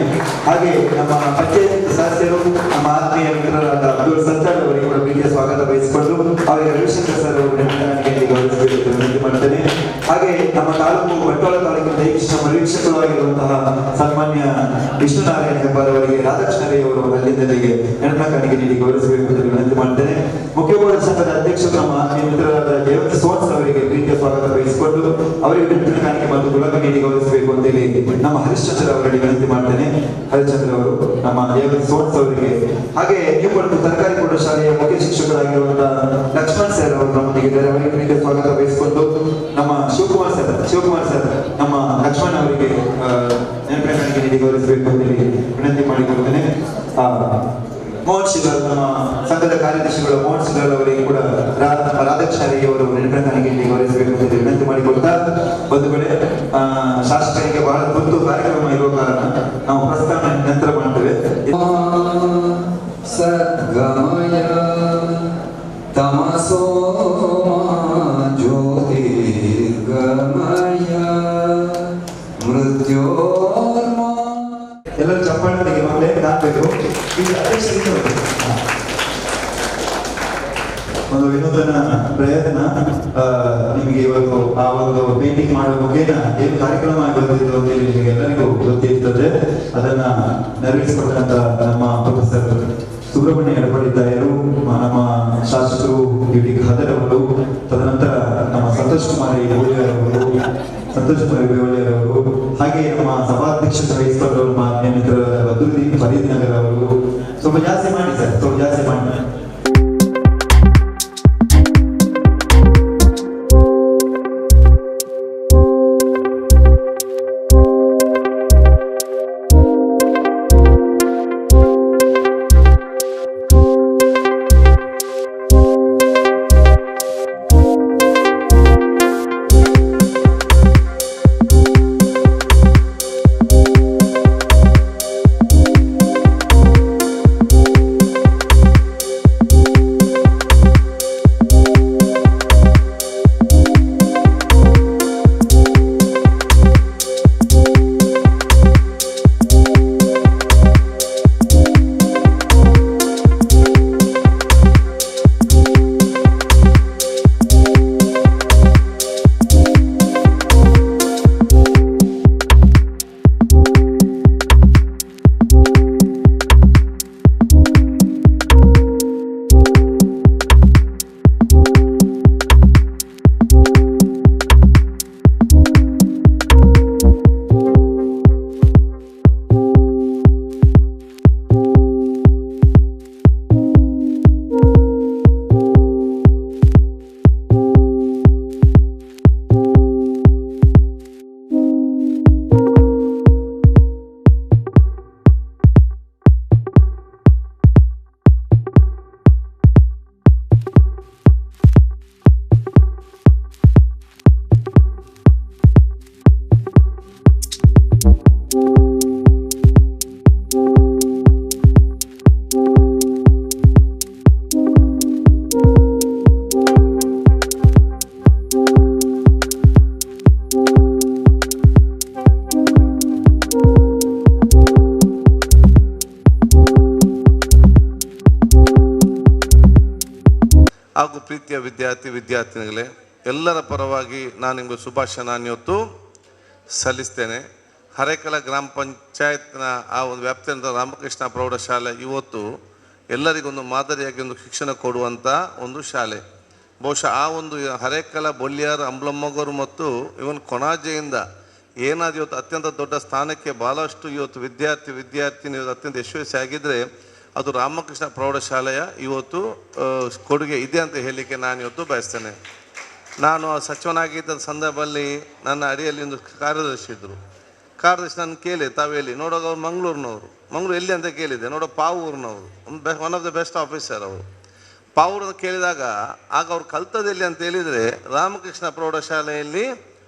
ಹಾಗೆ ನಮ್ಮ ಪಂಚಾಯತ್ ಸದಸ್ಯರು ನಮ್ಮ ಆತ್ಮೀಯ ಮಿತ್ರರಾದ ಅಬ್ದುಲ್ ಸತ್ತಾರ್ ಅವರಿಗೆ ಕೂಡ ಪ್ರೀತಿಯ ಸ್ವಾಗತ ಬಯಸಿಕೊಂಡು ಅವರಿಗೆ ರವಿಶಂಕರ್ ಸರ್ ಅವರು ನೆನಪಿನ ಕಾಣಿಕೆ ನೀಡಿ ಗೌರವಿಸಬೇಕು ಎಂದು ವಿನಂತಿ ಮಾಡ್ತೇನೆ. ಹಾಗೆ ನಮ್ಮ ತಾಲೂಕು ಬಂಟ್ವಾಳ ತಾಲೂಕಿನ ದೈಹಿಕ ಶಿಕ್ಷಣ ಪರೀಕ್ಷಕರು ಆಗಿರುವಂತಹ ಸನ್ಮಾನ್ಯ ವಿಷ್ಣುನಾರಾಯಣ ಹೆಬ್ಬಾರ್ ಅವರಿಗೆ ರಾಧಾಕೃಷ್ಣ ರೈ ಅವರು ಅಲ್ಲಿಂದಲ್ಲಿಗೆ ನೆನಪಿನ ಕಾಣಿಕೆ ನೀಡಿ ಗೌರವಿಸಬೇಕು ಎಂದು ವಿನಂತಿ ಮಾಡ್ತೇನೆ. ಮುಖ್ಯಬೋಧಕ ಸಂಘದ ಅಧ್ಯಕ್ಷರು ನಮ್ಮ ಆತ್ಮೀಯ ಮಿತ್ರರಾದ ಜಯವಂತ ಸೋನ್ಸ್ ಅವರಿಗೆ ಪ್ರೀತಿಯ ಸ್ವಾಗತ ಬಯಸಿಕೊಂಡು ಅವರಿಗೆ ನೆನಪಿನ ಕಾಣಿಕೆ ಮತ್ತು ಗುಲಾಬಿ ನೀಡಿ ಗೌರವಿಸಬೇಕು ಅಂತೇಳಿ ನಮ್ಮ ಹರಿಶ್ಚಂದ್ರ ಅವರಿಗೆ ವಿನಂತಿ ಮಾಡ್ತೇನೆ. ಹರಿಶ್ಚಂದ್ರ ಅವರು ನಮ್ಮ ಜಯವಂತ ಸೋನ್ಸ್ ಅವರಿಗೆ ಹಾಗೆ ನ್ಯೂಪಟ್ಟು ತರಕಾರಿ ಕೂಡ ಶಾಲೆಯ ಮುಖ್ಯ ಶಿಕ್ಷಕರಾಗಿರುವಂತಹ ಲಕ್ಷ್ಮಣ್ ಸರ್ ಅವರು ನಮ್ಮೊಂದಿಗಿದ್ದಾರೆ. ಅವರಿಗೆ ಪ್ರೀತಿಯ ಸ್ವಾಗತ ಬಯಸಿಕೊಂಡು ನಮ್ಮ ಶಿವಕುಮಾರ್ ಸರ್ ನಮ್ಮ ಲಕ್ಷ್ಮಣ್ ಅವರಿಗೆ ನೆನಪಿನ ಕಾಣಿಕೆ ನೀಡಿ ಗೌರವಿಸಬೇಕು ಅಂತೇಳಿ ವಿನಂತಿ ಮಾಡಿಕೊಳ್ತೇನೆ. ಮೋಹನ್ ಶಿಗಾಲ್ ನಮ್ಮ ಸಂಘದ ಕಾರ್ಯದರ್ಶಿಗಳು ಮೋಹನ್ ಶಿಗಾಲ್ ಅವರಿಗೆ ಕೂಡ ರಾಧಾಕೃಷ್ಣ ರೈ ಅವರು ನೆನಪಿನ ಕಾಣಿಕೆ ನೀಡಿ ಗೌರವಿಸಬೇಕು ಅಂತ ವಿನಂತಿ ಮಾಡಿಕೊಳ್ತಾ ಬಂಧುಗಳೇ, ಶಾಸಕರಿಗೆ ಬಹಳ ತುರ್ತು ಕಾರ್ಯಕ್ರಮ ಇರುವ ಕಾರಣ ನಾವು ಪ್ರಸ್ತಾವ ನಂತರ ಮಾಡ್ತೇವೆ.
ಸದ್ಗಮಯ ತಮಸೋ ಜ್ಯೋತಿರ್ಗಮಯ ಮೃತ್ಯೋರ್ಮ
ಎಲ್ಲರೂ ಚಪ್ಪಾಳೆ ಮಕ್ಕಳೇ ಕಾಣಬೇಕು. ಈಗ ಅಧ್ಯಕ್ಷರಿಂದ ಒಂದು ವಿನೂತನ ಪ್ರಯತ್ನ ನಿಮಗೆ ಇವತ್ತು ಆ ಒಂದು ಪೇಂಟಿಂಗ್ ಮಾಡುವ ಮುಖೇನ ಏನು ಕಾರ್ಯಕ್ರಮ ಆಗಿರುತ್ತಿತ್ತು ಅಂತ ಹೇಳಿ ನಿಮಗೆ ಎಲ್ಲರಿಗೂ ಗೊತ್ತಿರ್ತದೆ. ಅದನ್ನ ನೆರವೇರಿಸಿಕೊಟ್ಟಂತ ನಮ್ಮ ಪ್ರೊಫೆಸರ್ ಸುಬ್ರಹ್ಮಣ್ಯ ಎಡಪಡಿತಾಯರು, ನಮ್ಮ ಶಾಸಕರು ಡಿ ಖಾದರ್ ಅವರು, ತದನಂತರ ನಮ್ಮ ಸಂತೋಷ್ ಕುಮಾರಿ ಬೇವಳಿಯರ್ ಅವರು, ಹಾಗೆ ನಮ್ಮ ಸಭಾಧ್ಯಕ್ಷರು ವಹಿಸಿಕೊಂಡವರು ನಮ್ಮ ಆತ್ಮೀಯ ಮಿತ್ರರಾದ ಬದ್ರುದ್ದೀನ್ ಫರೀದ್ ನಗರ್ ಅವರು. ಸ್ವಲ್ಪ ಜಾಸ್ತಿ ಮಾಡಿ ಸರ್, ಸ್ವಲ್ಪ ಜಾಸ್ತಿ ಮಾಡಿ.
ಪ್ರೀತಿಯ ವಿದ್ಯಾರ್ಥಿನಿಗಳೇ, ಎಲ್ಲರ ಪರವಾಗಿ ನಾನು ನಿಮಗೆ ಶುಭಾಶಯ ಇವತ್ತು ಸಲ್ಲಿಸ್ತೇನೆ. ಹರೇಕಲ ಗ್ರಾಮ ಪಂಚಾಯತ್ನ ಆ ಒಂದು ವ್ಯಾಪ್ತಿಯಿಂದ ರಾಮಕೃಷ್ಣ ಪ್ರೌಢಶಾಲೆ ಇವತ್ತು ಎಲ್ಲರಿಗೊಂದು ಮಾದರಿಯಾಗಿ ಒಂದು ಶಿಕ್ಷಣ ಕೊಡುವಂಥ ಒಂದು ಶಾಲೆ. ಬಹುಶಃ ಆ ಒಂದು ಹರೇಕಲ, ಬೊಲ್ಯಾರ್, ಅಂಬ್ಲಮ್ಮಗರು ಮತ್ತು ಇವನ್ ಕೊಣಾಜೆಯಿಂದ ಏನಾದ್ರು ಇವತ್ತು ಅತ್ಯಂತ ದೊಡ್ಡ ಸ್ಥಾನಕ್ಕೆ ಭಾಳಷ್ಟು ಇವತ್ತು ವಿದ್ಯಾರ್ಥಿನಿ ಅತ್ಯಂತ ಯಶಸ್ವಿ ಆಗಿದ್ದರೆ ಅದು ರಾಮಕೃಷ್ಣ ಪ್ರೌಢಶಾಲೆಯ ಇವತ್ತು ಕೊಡುಗೆ ಇದೆ ಅಂತ ಹೇಳಲಿಕ್ಕೆ ನಾನು ಇವತ್ತು ಬಯಸ್ತೇನೆ. ನಾನು ಸಚಿವನಾಗಿದ್ದ ಸಂದರ್ಭದಲ್ಲಿ ನನ್ನ ಅಡಿಯಲ್ಲಿ ಒಂದು ಕಾರ್ಯದರ್ಶಿ ಇದ್ದರು. ಕಾರ್ಯದರ್ಶಿ ನಾನು ಕೇಳಿ ತಾವೇಲಿ ನೋಡೋದು ಅವ್ರು ಮಂಗಳೂರು ಎಲ್ಲಿ ಅಂತ ಕೇಳಿದೆ. ನೋಡೋ ಪಾವೂರಿನವರು, one of the best officer ಅವರು. ಪಾವೂರನ್ನು ಕೇಳಿದಾಗ ಆಗ ಅವ್ರು ಕಲ್ತದೆಲ್ಲಿ ಅಂತ ಹೇಳಿದರೆ ರಾಮಕೃಷ್ಣ ಪ್ರೌಢಶಾಲೆಯಲ್ಲಿ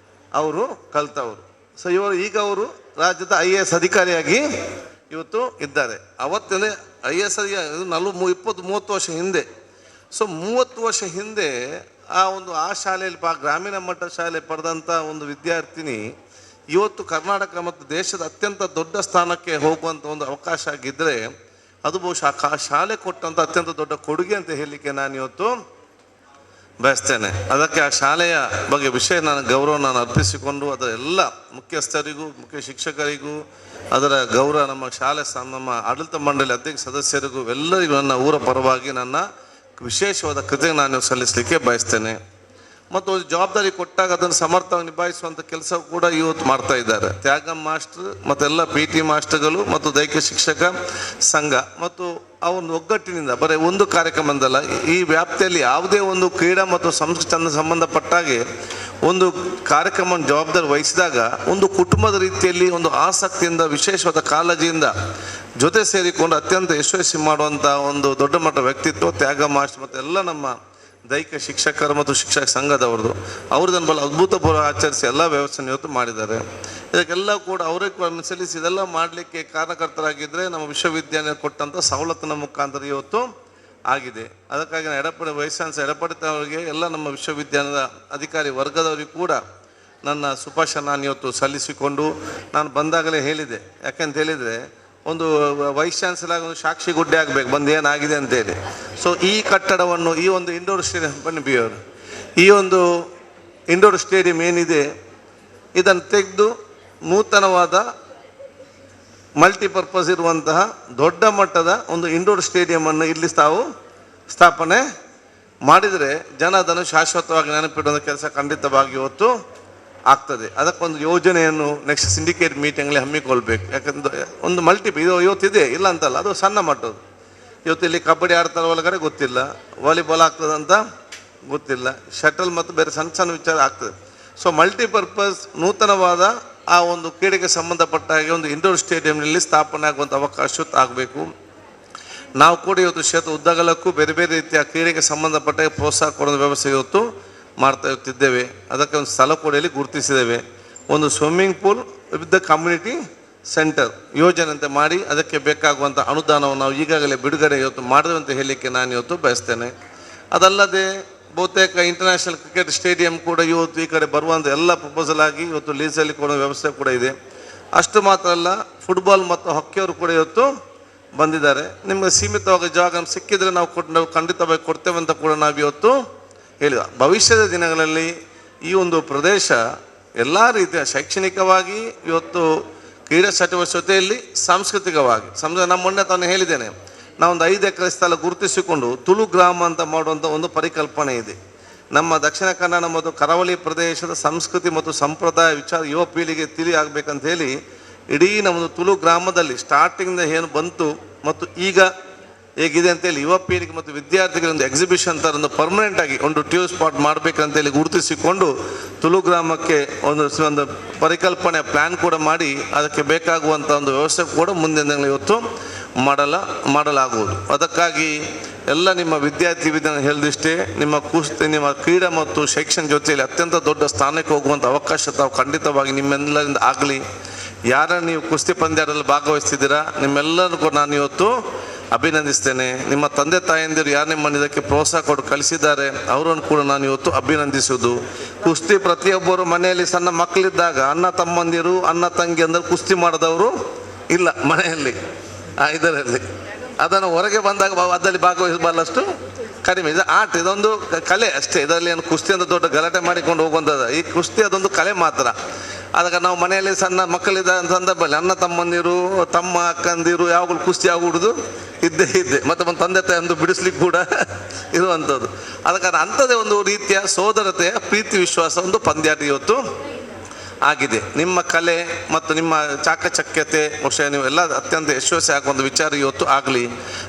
ಅವರು ಕಲ್ತವರು. ಸೊ ಈಗ ಅವರು ರಾಜ್ಯದ IAS ಅಧಿಕಾರಿಯಾಗಿ ಇವತ್ತು ಇದ್ದಾರೆ. ಅವತ್ತೇ IAS 20-30 ವರ್ಷ ಹಿಂದೆ. ಸೊ 30 ವರ್ಷ ಹಿಂದೆ ಆ ಶಾಲೆಯಲ್ಲಿ ಗ್ರಾಮೀಣ ಮಟ್ಟ ಶಾಲೆ ಪಡೆದಂಥ ಒಂದು ವಿದ್ಯಾರ್ಥಿನಿ ಇವತ್ತು ಕರ್ನಾಟಕ ಮತ್ತು ದೇಶದ ಅತ್ಯಂತ ದೊಡ್ಡ ಸ್ಥಾನಕ್ಕೆ ಹೋಗುವಂಥ ಒಂದು ಅವಕಾಶ ಆಗಿದ್ದರೆ ಅದು ಬಹುಶಃ ಆ ಶಾಲೆ ಕೊಟ್ಟಂಥ ಅತ್ಯಂತ ದೊಡ್ಡ ಕೊಡುಗೆ ಅಂತ ಹೇಳಲಿಕ್ಕೆ ನಾನು ಇವತ್ತು ಬಯಸ್ತೇನೆ. ಅದಕ್ಕೆ ಆ ಶಾಲೆಯ ಬಗ್ಗೆ ನಾನು ಗೌರವ ಅರ್ಪಿಸಿಕೊಂಡು ಅದರ ಎಲ್ಲ ಮುಖ್ಯಸ್ಥರಿಗೂ, ಮುಖ್ಯ ಶಿಕ್ಷಕರಿಗೂ, ಅದರ ಗೌರವ ನಮ್ಮ ಆಡಳಿತ ಮಂಡಳಿ ಅಧ್ಯಕ್ಷ ಸದಸ್ಯರಿಗೂ ಎಲ್ಲರಿಗೂ ನನ್ನ ಊರ ಪರವಾಗಿ ನನ್ನ ವಿಶೇಷವಾದ ಕೃತಜ್ಞತೆ ನಾನು ಸಲ್ಲಿಸಲಿಕ್ಕೆ ಬಯಸ್ತೇನೆ. ಮತ್ತು ಒಂದು ಜವಾಬ್ದಾರಿ ಕೊಟ್ಟಾಗ ಅದನ್ನು ಸಮರ್ಥವಾಗಿ ನಿಭಾಯಿಸುವಂಥ ಕೆಲಸ ಕೂಡ ಇವತ್ತು ಮಾಡ್ತಾ ಇದ್ದಾರೆ. ತ್ಯಾಗಂ ಮಾಸ್ಟರ್ ಮತ್ತು ಎಲ್ಲ PT ಮಾಸ್ಟರ್ಗಳು ಮತ್ತು ದೈಹಿಕ ಶಿಕ್ಷಕ ಸಂಘ ಮತ್ತು ಆ ಒಂದು ಒಗ್ಗಟ್ಟಿನಿಂದ ಬರೀ ಒಂದು ಕಾರ್ಯಕ್ರಮದಲ್ಲ, ಈ ವ್ಯಾಪ್ತಿಯಲ್ಲಿ ಯಾವುದೇ ಒಂದು ಕ್ರೀಡಾ ಮತ್ತು ಸಂಸ್ಕೃತಿ ಸಂಬಂಧಪಟ್ಟಾಗೆ ಒಂದು ಕಾರ್ಯಕ್ರಮ ಜವಾಬ್ದಾರಿ ವಹಿಸಿದಾಗ ಒಂದು ಕುಟುಂಬದ ರೀತಿಯಲ್ಲಿ ಒಂದು ಆಸಕ್ತಿಯಿಂದ, ವಿಶೇಷವಾದ ಕಾಳಜಿಯಿಂದ ಜೊತೆ ಸೇರಿಕೊಂಡು ಅತ್ಯಂತ ಯಶಸ್ವಿ ಮಾಡುವಂಥ ಒಂದು ದೊಡ್ಡ ಮಟ್ಟ ವ್ಯಕ್ತಿತ್ವ ತ್ಯಾಗ ಮಾಸ್ಟರ್ ಮತ್ತು ಎಲ್ಲ ನಮ್ಮ ದೈಹಿಕ ಶಿಕ್ಷಕರು ಮತ್ತು ಶಿಕ್ಷಕ ಸಂಘದವ್ರದ್ದು ಅವ್ರದನ್ನು ಬಹಳ ಅದ್ಭುತಪೂರ್ವ ಆಚರಿಸಿ ಎಲ್ಲ ವ್ಯವಸ್ಥೆ ಇವತ್ತು ಮಾಡಿದ್ದಾರೆ. ಇದಕ್ಕೆಲ್ಲ ಕೂಡ ಅವರೇ ಸಲ್ಲಿಸಿ ಇದೆಲ್ಲ ಮಾಡಲಿಕ್ಕೆ ಕಾರಣಕರ್ತರಾಗಿದ್ದರೆ ನಮ್ಮ ವಿಶ್ವವಿದ್ಯಾಲಯ ಕೊಟ್ಟಂಥ ಸವಲತ್ತಿನ ಮುಖಾಂತರ ಇವತ್ತು ಆಗಿದೆ. ಅದಕ್ಕಾಗಿ ವೈಸ್ ಚಾನ್ಸಲರ್ ಎಡಪಡಿತ ಅವರಿಗೆ, ಎಲ್ಲ ನಮ್ಮ ವಿಶ್ವವಿದ್ಯಾಲಯದ ಅಧಿಕಾರಿ ವರ್ಗದವರಿಗೂ ಕೂಡ ನನ್ನ ಶುಭಾಶಯ ನಾನು ಇವತ್ತು ಸಲ್ಲಿಸಿಕೊಂಡು, ನಾನು ಬಂದಾಗಲೇ ಹೇಳಿದೆ, ಯಾಕೆಂತ ಹೇಳಿದರೆ ಒಂದು ವೈಸ್ ಚಾನ್ಸಲರ್ ಒಂದು ಸಾಕ್ಷಿ ಗುಡ್ಡೆ ಆಗಬೇಕು ಬಂದು ಏನಾಗಿದೆ ಅಂತೇಳಿ. ಸೊ ಈ ಕಟ್ಟಡವನ್ನು, ಈ ಒಂದು ಇಂಡೋರ್ ಸ್ಟೇಡಿಯಂ, ಬನ್ನಿ ಬಿ ಅವರು, ಈ ಒಂದು ಇಂಡೋರ್ ಸ್ಟೇಡಿಯಂ ಏನಿದೆ ಇದನ್ನು ತೆಗೆದು ನೂತನವಾದ ಮಲ್ಟಿಪರ್ಪಸ್ ಇರುವಂತಹ ದೊಡ್ಡ ಮಟ್ಟದ ಒಂದು ಇಂಡೋರ್ ಸ್ಟೇಡಿಯಮನ್ನು ಇಲ್ಲಿ ಸ್ಥಾಪನೆ ಮಾಡಿದರೆ ಜನ ಅದನ್ನು ಶಾಶ್ವತವಾಗಿ ನೆನಪಿಡುವಂಥ ಕೆಲಸ ಖಂಡಿತವಾಗಿ ಇವತ್ತು ಆಗ್ತದೆ. ಅದಕ್ಕೊಂದು ಯೋಜನೆಯನ್ನು ನೆಕ್ಸ್ಟ್ ಸಿಂಡಿಕೇಟ್ ಮೀಟಿಂಗ್ಲಿ ಹಮ್ಮಿಕೊಳ್ಬೇಕು. ಯಾಕಂದರೆ ಒಂದು ಇದು ಇವತ್ತಿದೆ, ಇಲ್ಲ ಅಂತಲ್ಲ, ಅದು ಸಣ್ಣ ಮಟ್ಟದ್ದು. ಇವತ್ತು ಇಲ್ಲಿ ಕಬಡ್ಡಿ ಆಡ್ತಾರೆ ಒಳಗಡೆ ಗೊತ್ತಿಲ್ಲ, ವಾಲಿಬಾಲ್ ಆಗ್ತದಂತ ಗೊತ್ತಿಲ್ಲ, ಶಟಲ್ ಮತ್ತು ಬೇರೆ ಸಣ್ಣ ವಿಚಾರ ಆಗ್ತದೆ. ಸೊ ಮಲ್ಟಿಪರ್ಪಸ್ ನೂತನವಾದ ಆ ಒಂದು ಕ್ರೀಡೆಗೆ ಸಂಬಂಧಪಟ್ಟ ಹಾಗೆ ಒಂದು ಇಂಡೋರ್ ಸ್ಟೇಡಿಯಂನಲ್ಲಿ ಸ್ಥಾಪನೆ ಆಗುವಂಥ ಅವಕಾಶ ಆಗಬೇಕು. ನಾವು ಕೂಡ ಇವತ್ತು ಕ್ಷೇತ್ರ ಉದ್ದಗಲಕ್ಕೂ ಬೇರೆ ಬೇರೆ ರೀತಿಯ ಕ್ರೀಡೆಗೆ ಸಂಬಂಧಪಟ್ಟ ಪ್ರೋತ್ಸಾಹ ಕೊಡೋ ವ್ಯವಸ್ಥೆ ಇವತ್ತು ಮಾಡ್ತಾ ಇರ್ತಿದ್ದೇವೆ. ಅದಕ್ಕೆ ಒಂದು ಸ್ಥಳ ಕೂಡ ಇಲ್ಲಿ ಗುರುತಿಸಿದ್ದೇವೆ. ಒಂದು swimming pool with the community centre ಯೋಜನೆ ಅಂತ ಮಾಡಿ ಅದಕ್ಕೆ ಬೇಕಾಗುವಂಥ ಅನುದಾನವನ್ನು ನಾವು ಈಗಾಗಲೇ ಬಿಡುಗಡೆ ಇವತ್ತು ಮಾಡಿದೆ ಅಂತ ಹೇಳಲಿಕ್ಕೆ ನಾನು ಇವತ್ತು ಬಯಸ್ತೇನೆ. ಅದಲ್ಲದೆ ಬಹುತೇಕ ಇಂಟರ್ನ್ಯಾಷನಲ್ ಕ್ರಿಕೆಟ್ ಸ್ಟೇಡಿಯಂ ಕೂಡ ಇವತ್ತು ಈ ಕಡೆ ಬರುವಂಥ ಎಲ್ಲ ಪ್ರಪೋಸಲ್ ಆಗಿ ಇವತ್ತು ಲೀಸಲ್ಲಿ ಕೊಡೋ ವ್ಯವಸ್ಥೆ ಕೂಡ ಇದೆ. ಅಷ್ಟು ಮಾತ್ರ ಅಲ್ಲ, ಫುಟ್ಬಾಲ್ ಮತ್ತು ಹಾಕಿಯವರು ಕೂಡ ಇವತ್ತು ಬಂದಿದ್ದಾರೆ. ನಿಮಗೆ ಸೀಮಿತವಾಗಿ ಜಾಗ ಸಿಕ್ಕಿದರೆ ನಾವು ಖಂಡಿತವಾಗಿ ಕೊಡ್ತೇವೆ ಅಂತ ಕೂಡ ನಾವು ಇವತ್ತು ಹೇಳಿದ. ಭವಿಷ್ಯದ ದಿನಗಳಲ್ಲಿ ಈ ಒಂದು ಪ್ರದೇಶ ಎಲ್ಲ ರೀತಿಯ ಶೈಕ್ಷಣಿಕವಾಗಿ ಇವತ್ತು ಕ್ರೀಡಾ ಚಟುವಟಿಕೆ ಜೊತೆಯಲ್ಲಿ ಸಾಂಸ್ಕೃತಿಕವಾಗಿ ನಮ್ಮ ಮೊನ್ನೆ ತಾನು ಹೇಳಿದ್ದೇನೆ, ನಾವೊಂದು 5 ಎಕರೆ ಸ್ಥಳ ಗುರುತಿಸಿಕೊಂಡು ತುಳು ಗ್ರಾಮ ಅಂತ ಮಾಡುವಂಥ ಒಂದು ಪರಿಕಲ್ಪನೆ ಇದೆ. ನಮ್ಮ ದಕ್ಷಿಣ ಕನ್ನಡ ಮತ್ತು ಕರಾವಳಿ ಪ್ರದೇಶದ ಸಂಸ್ಕೃತಿ ಮತ್ತು ಸಂಪ್ರದಾಯ ವಿಚಾರ ಯುವ ಪೀಳಿಗೆ ತಿಳಿ ಆಗಬೇಕಂತ ಹೇಳಿ ಇಡೀ ನಮ್ಮದು ತುಳು ಗ್ರಾಮದಲ್ಲಿ ಸ್ಟಾರ್ಟಿಂಗ್ನ ಏನು ಬಂತು ಮತ್ತು ಈಗ ಹೇಗಿದೆ ಅಂತೇಳಿ ಯುವ ಪೀಳಿಗೆ ಮತ್ತು ವಿದ್ಯಾರ್ಥಿಗಳೊಂದು ಎಕ್ಸಿಬಿಷನ್ ಥರ ಒಂದು ಪರ್ಮನೆಂಟ್ ಆಗಿ ಒಂದು ಟ್ಯೂರ್ ಸ್ಪಾಟ್ ಮಾಡಬೇಕಂತೇಳಿ ಗುರುತಿಸಿಕೊಂಡು ತುಳು ಗ್ರಾಮಕ್ಕೆ ಒಂದು ಪರಿಕಲ್ಪನೆ ಪ್ಲ್ಯಾನ್ ಕೂಡ ಮಾಡಿ ಅದಕ್ಕೆ ಬೇಕಾಗುವಂಥ ಒಂದು ವ್ಯವಸ್ಥೆ ಕೂಡ ಮುಂದಿನ ದಿನಗಳಲ್ಲಿ ಇವತ್ತು ಮಾಡಲಾಗುವುದು. ಅದಕ್ಕಾಗಿ ಎಲ್ಲ ನಿಮ್ಮ ವಿದ್ಯಾರ್ಥಿ ಹೇಳಿದಿಷ್ಟೇ, ನಿಮ್ಮ ಕ್ರೀಡಾ ಮತ್ತು ಶೈಕ್ಷಣಿಕ ಜೊತೆಯಲ್ಲಿ ಅತ್ಯಂತ ದೊಡ್ಡ ಸ್ಥಾನಕ್ಕೆ ಹೋಗುವಂಥ ಅವಕಾಶ ತಾವು ಖಂಡಿತವಾಗಿ ನಿಮ್ಮೆಲ್ಲರಿಂದ ಆಗಲಿ. ಯಾರ ನೀವು ಕುಸ್ತಿ ಪಂದ್ಯದಲ್ಲಿ ಭಾಗವಹಿಸ್ತಿದ್ದೀರಾ ನಿಮ್ಮೆಲ್ಲರೂ ಕೂಡ ನಾನು ಇವತ್ತು ಅಭಿನಂದಿಸ್ತೇನೆ. ನಿಮ್ಮ ತಂದೆ ತಾಯಂದಿರು ಯಾರು ನಿಮ್ಮನ್ನು ಇದಕ್ಕೆ ಪ್ರೋತ್ಸಾಹ ಕೊಟ್ಟು ಕಲಿಸಿದ್ದಾರೆ ಅವರನ್ನು ಕೂಡ ನಾನು ಇವತ್ತು ಅಭಿನಂದಿಸುವುದು. ಕುಸ್ತಿ ಪ್ರತಿಯೊಬ್ಬರು ಮನೆಯಲ್ಲಿ ಸಣ್ಣ ಮಕ್ಕಳಿದ್ದಾಗ ಅಣ್ಣ ತಮ್ಮಂದಿರು ಅಣ್ಣ ತಂಗಿ ಅಂದರೆ ಕುಸ್ತಿ ಮಾಡಿದವರು ಇಲ್ಲ ಮನೆಯಲ್ಲಿ ಇದರಲ್ಲಿ, ಅದನ್ನು ಹೊರಗೆ ಬಂದಾಗ ಅದರಲ್ಲಿ ಭಾಗವಹಿಸಬಲ್ಲಷ್ಟು ಕಡಿಮೆ. ಇದು ಆರ್ಟ್, ಇದೊಂದು ಕಲೆ ಅಷ್ಟೇ. ಇದರಲ್ಲಿ ಏನು ಕುಸ್ತಿ ಅಂತ ದೊಡ್ಡ ಗಲಾಟೆ ಮಾಡಿಕೊಂಡು ಹೋಗುವಂಥದ್ದು. ಈ ಕುಸ್ತಿ ಅದೊಂದು ಕಲೆ ಮಾತ್ರ. ಅದಕ್ಕೆ ನಾವು ಮನೆಯಲ್ಲಿ ಸಣ್ಣ ಮಕ್ಕಳಿದ್ದ ಸಂದರ್ಭದಲ್ಲಿ ಅಣ್ಣ ತಮ್ಮಂದಿರು, ತಮ್ಮ ಅಕ್ಕಂದಿರು ಯಾವಾಗಲೂ ಕುಸ್ತಿ ಆಗುವುದು ಇದ್ದೇ ಮತ್ತು ಒಂದು ತಂದೆ ತಾಯಿಯಂದು ಬಿಡಿಸ್ಲಿಕ್ಕೆ ಕೂಡ ಇರುವಂಥದ್ದು. ಅದಕ್ಕೆ ಅಂಥದ್ದೇ ಒಂದು ರೀತಿಯ ಸೋದರತೆಯ ಪ್ರೀತಿ ವಿಶ್ವಾಸ ಒಂದು ಪಂದ್ಯಾಟ ಇವತ್ತು ಆಗಿದೆ. ನಿಮ್ಮ ಕಲೆ ಮತ್ತು ನಿಮ್ಮ ಚಾಕಚಕ್ಯತೆ ಬಹುಶಃ ನೀವು ಎಲ್ಲ ಅತ್ಯಂತ ಯಶಸ್ವಿ ಆಗುವ ಒಂದು ವಿಚಾರ ಇವತ್ತು ಆಗಲಿ.